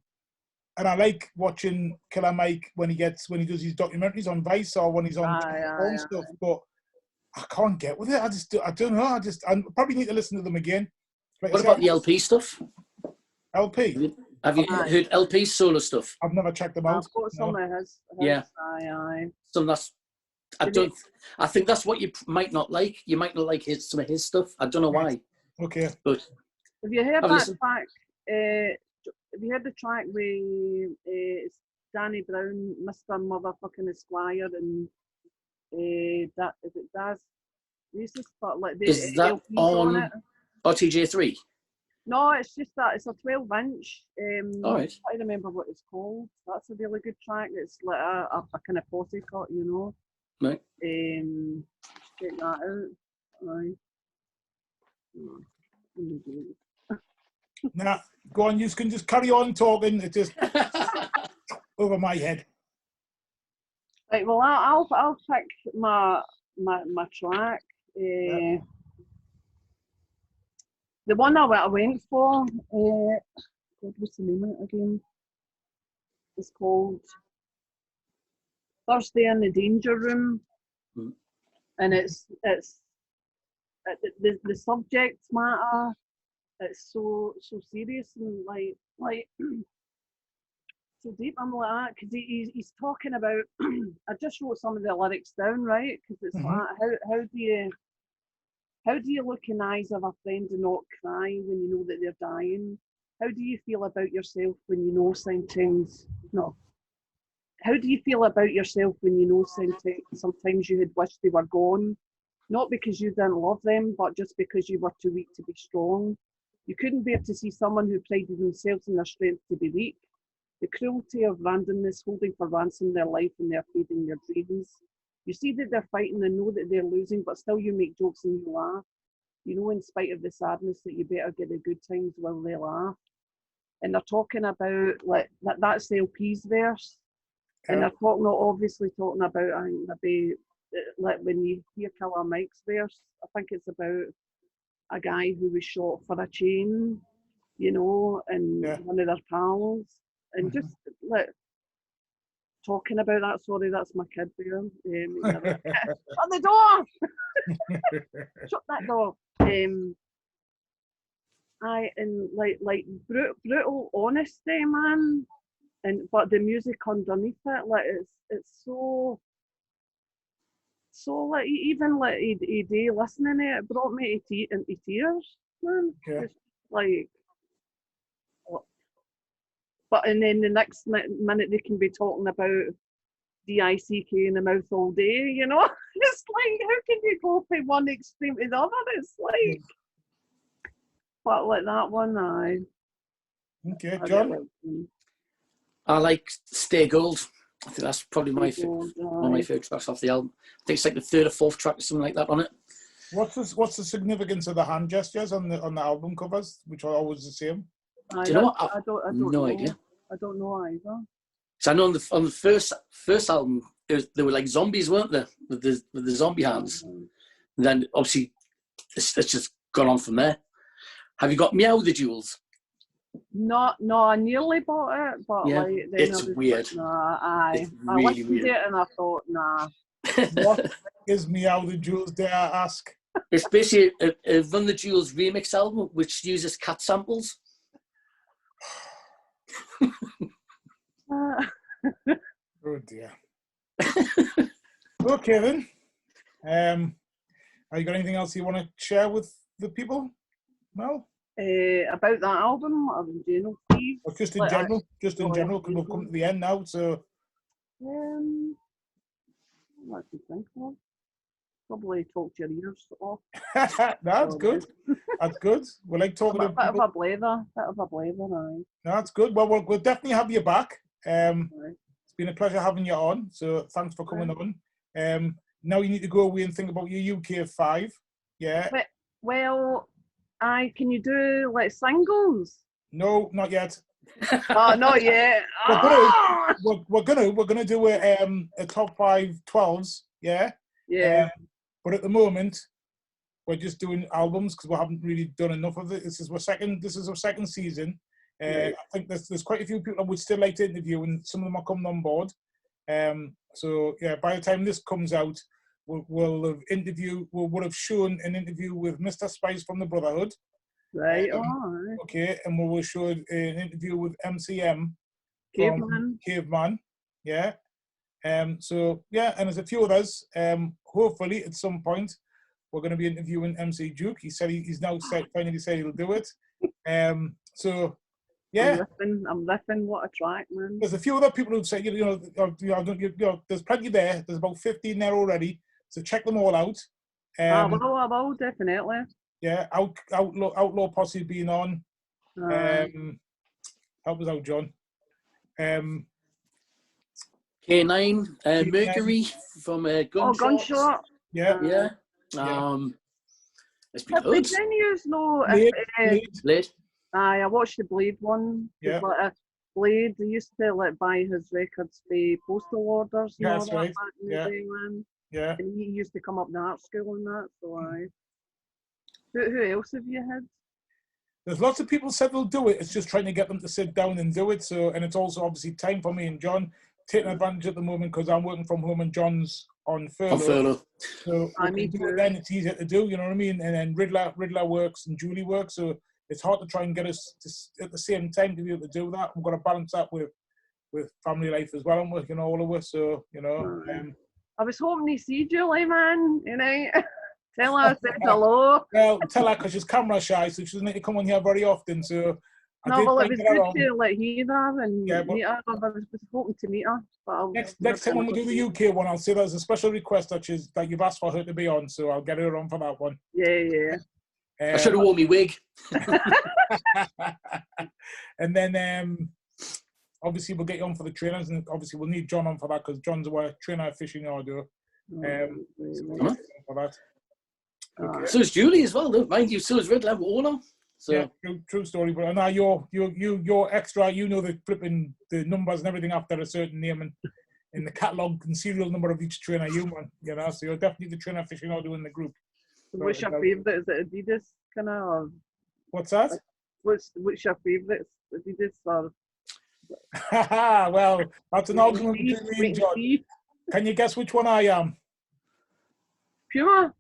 I like watching Killer Mike when he does his documentaries on Vice or when he's on own stuff. But I can't get with it. I don't know. I probably need to listen to them again. What about the LP stuff? LP? Have you heard LP solo stuff? I've never checked them out. I've got some of his. Yeah. Aye. Some that's. I think that's what you might not like. You might not like some of his stuff. I don't know why. Okay. But have you heard that track? Have you heard the track with it's Danny Brown, Mr. Motherfucking Esquire, and that is it? Daz. Is that on RTJ3? No, it's just that it's a 12-inch. All right. I remember what it's called. That's a really good track. It's like a kind of posse cut, you know. Right. Check that out. Right. Nah, go on. You can just carry on talking. It just over my head. Right. Well, I'll pick my track. The one I went for, what's the name of it again? It's called Thursday in the Danger Room, and it's the subject matter. It's so serious and like so deep. I'm like that because he's talking about. I just wrote some of the lyrics down, right? Because it's like how do you look in the eyes of a friend and not cry when you know that they're dying? How do you feel about yourself when you know sometimes? No. How do you feel about yourself when you know sometimes you had wished they were gone? Not because you didn't love them, but just because you were too weak to be strong. You couldn't bear to see someone who prided themselves in their strength to be weak. The cruelty of randomness holding for ransom their life and they're feeding their dreams. You see that they're fighting and know that they're losing, but still you make jokes and you laugh. You know, in spite of the sadness, that you better get the good times while they laugh. And they're talking about, like, that's the LP's verse. And they're obviously talking about, I think, maybe, like, when you hear Killer Mike's verse, I think it's about a guy who was shot for a chain, you know, and one of their pals. And just, like, talking about that. Sorry, that's my kid there. Shut the door! Shut that door. And like brutal honesty, man. But the music underneath it, like it's so like even like a day listening to it brought me into tears, man. It's like. But and then the next minute they can be talking about DICK in the mouth all day, you know? It's like, how can you go from one extreme to the other? It's like, but like that one, Okay, John? I like Stay Gold. I think that's probably one of my favourite tracks off the album. I think it's like the third or fourth track or something like that on it. What's the significance of the hand gestures on the album covers, which are always the same? Do you know what? I don't know. Idea. I don't know either. So I know on the first album, there were like zombies, weren't there, with the zombie hands? And then obviously it's just gone on from there. Have you got Meow the Jewels? No, I nearly bought it, but like then it's weird. Like, nah, it's really I listened weird. to it and I thought, nah. What is Meow the Jewels, dare I ask? It's basically a Run the Jewels remix album, which uses cat samples. Oh dear. Okay then. Have you got anything else you want to share with the people, Mel? About that album or in general, Steve? Or just in general? Just in general, because we've come to the end now. So. What to think of? Probably talk to your ears off. That's good. That's good. We like talking to people. Bit of a blather, aye. No, that's good. Well, we'll definitely have you back. It's been a pleasure having you on. So thanks for coming on. Now you need to go away and think about your UK 5. Yeah. Well, can you do like singles? No, not yet. Oh, not yet. We're gonna do a top 5 12s. Yeah. Yeah. But at the moment, we're just doing albums because we haven't really done enough of it. This is our second season. I think there's quite a few people I would still like to interview, and some of them are coming on board. So yeah, by the time this comes out, we'll have shown an interview with Mr. Spice from the Brotherhood. Right. Okay, and we will show an interview with MCM Caveman. Caveman. Yeah. So yeah, and there's a few others. Hopefully at some point we're going to be interviewing MC Duke. He said he's now finally said he'll do it. So yeah, I'm riffing. What a track, man. There's a few other people who've said there's plenty there. There's about 15 there already. So check them all out. I will definitely. Yeah, Outlaw Posse being on. Help us out, John. K9, Mercury from Gunshot. Oh, Gunshot. Yeah. It's been good. Blade. I watched the Blade one. Yeah. Blade, he used to buy his records for postal orders. Yeah, that's right. Back in the day, man. Yeah. And he used to come up to art school and that. So Who else have you had? There's lots of people said they'll do it. It's just trying to get them to sit down and do it. So, and it's also obviously time for me and John taking advantage at the moment because I'm working from home and John's on furlough. So we can do it then. It's easier to do. You know what I mean? And then Riddler works and Julie works. So it's hard to try and get us at the same time to be able to do that. We've got to balance that with family life as well. I'm working all over. So I was hoping to see Julie, man. You know. Tell her I said hello. Well, tell her because she's camera shy, so she doesn't need to come on here very often. So it was good to hear her and meet her. I was hoping to meet her. But next time when we do the UK one, I'll say there's a special request that you've asked for her to be on, so I'll get her on for that one. Yeah. I should have worn my wig. And then obviously we'll get you on for the trainers, and obviously we'll need John on for that because John's a trainer aficionado. For that. Okay. So is Julie as well, though. Mind you, so is Red Level owner. So yeah, true story. But now you're extra. You know the flipping the numbers and everything after a certain name and in the catalogue and serial number of each trainer you want. You know, so you're definitely the trainer aficionado in the group. What's your favourite? Is it Adidas kind of? What's that? What's your favourite? Adidas or? Well, that's an argument between me and John. Can you guess which one I am? Puma.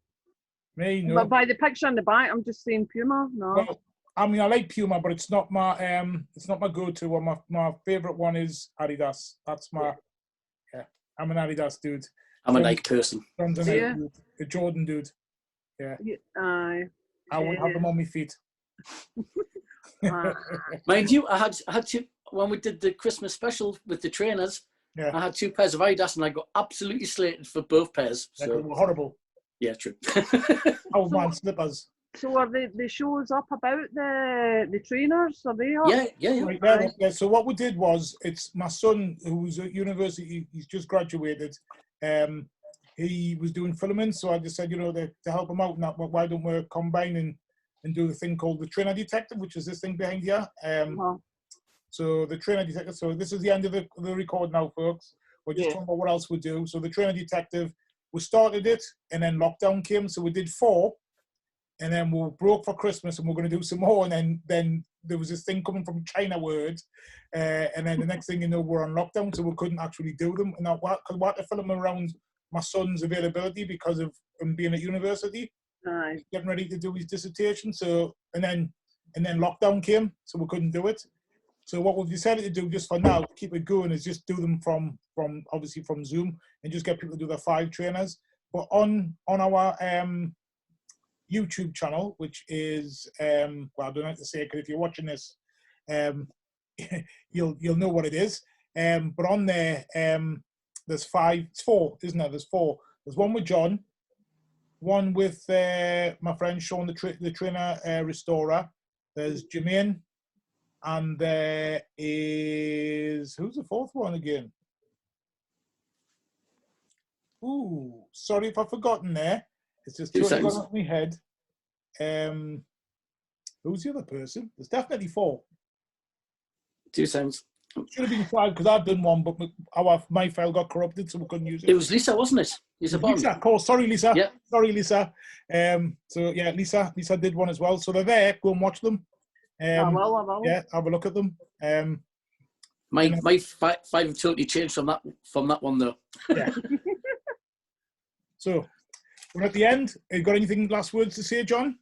Me, no. But by the picture on the back, I'm just saying Puma. No. Well, I mean, I like Puma, but it's not my go-to one. My favourite one is Adidas. That's my I'm an Adidas dude. I'm a Nike person. John's a Jordan dude. Yeah. I won't have them on my feet. Mind you, I had to when we did the Christmas special with the trainers. Yeah. I had 2 pairs of Adidas, and I got absolutely slated for both pairs. So they were horrible. Yeah, true. Man, slippers. So are the shows up about the trainers? Are they up? Yeah. Right, so what we did was, it's my son who's at university. He's just graduated. He was doing filming, so I just said, to help him out, and that, why don't we combine and do the thing called the Trainer Detective, which is this thing behind here. So the Trainer Detective. So this is the end of the record now, folks. We're just talking about what else we do. So the Trainer Detective. We started it, and then lockdown came, so we did 4, and then we broke for Christmas, and we're going to do some more, and then there was this thing coming from China word, and then the next thing you know, we're on lockdown, so we couldn't actually do them, and we had to film around my son's availability because of him being at university. getting ready to do his dissertation. So and then lockdown came, so we couldn't do it. So what we've decided to do just for now, to keep it going, is just do them from obviously from Zoom and just get people to do their 5 trainers. But on our YouTube channel, which is well, I don't have to say it because if you're watching this, you'll know what it is. But on there, there's 5. It's 4, isn't there? There's 4. There's one with John, one with my friend Sean, the trainer restorer. There's Jermaine, and there is, who's the 4th one again? Ooh, sorry if I've forgotten there. It's just totally gone off my head. Who's the other person? There's definitely 4. 2 seconds. Should have been 5 because I've done one, but my file got corrupted, so we couldn't use it. It was Lisa, wasn't it? Lisa Bond. Lisa, of course. Sorry, Lisa. Yeah. Sorry, Lisa. So yeah, Lisa did one as well. So they're there. Go and watch them. I will. Yeah, have a look at them. My 5 have totally changed from that one though. Yeah. So we're at the end. Have you got anything last words to say, John?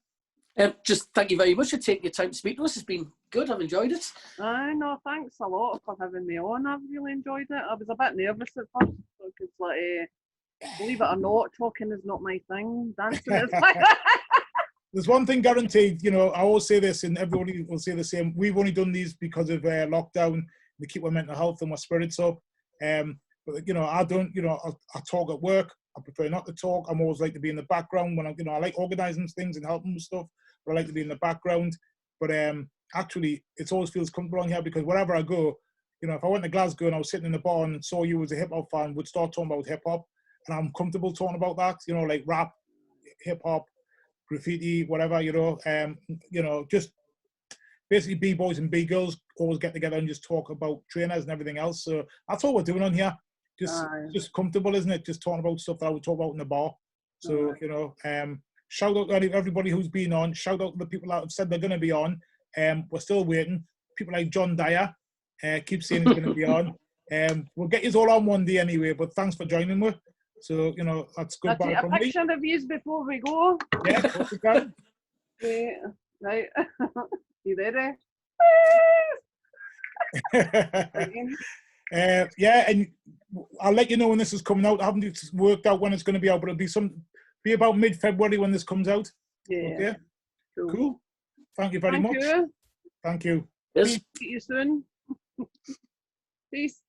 Just thank you very much for taking your time to speak to us. It's been good. I've enjoyed it. No, thanks a lot for having me on. I've really enjoyed it. I was a bit nervous at first because, believe it or not, talking is not my thing. Dancing is my There's one thing guaranteed. I always say this, and everybody will say the same. We've only done these because of lockdown to keep our mental health and our spirits up. But I don't. I talk at work. I prefer not to talk. I'm always like to be in the background when I like organising things and helping with stuff. But I like to be in the background. But actually, it always feels comfortable on here because wherever I go, if I went to Glasgow and I was sitting in the bar and saw you as a hip hop fan, would start talking about hip hop, and I'm comfortable talking about that. Like rap, hip hop, graffiti, whatever. Just basically b-boys and b-girls always get together and just talk about trainers and everything else. So that's all we're doing on here. Just comfortable, isn't it? Just talking about stuff that I would talk about in the bar. So, shout out to everybody who's been on. Shout out to the people that have said they're going to be on. We're still waiting. People like John Dyer keep saying he's going to be on. We'll get you all on one day anyway, but thanks for joining me. So, that's goodbye from me. A picture of you before we go. Yeah, of course we can. Right. You ready? Yeah, and I'll let you know when this is coming out. I haven't worked out when it's going to be out, but it'll be about mid-February when this comes out. Yeah. Okay. Cool. Thank you very much. You. Thank you. Yes. See you soon. Peace.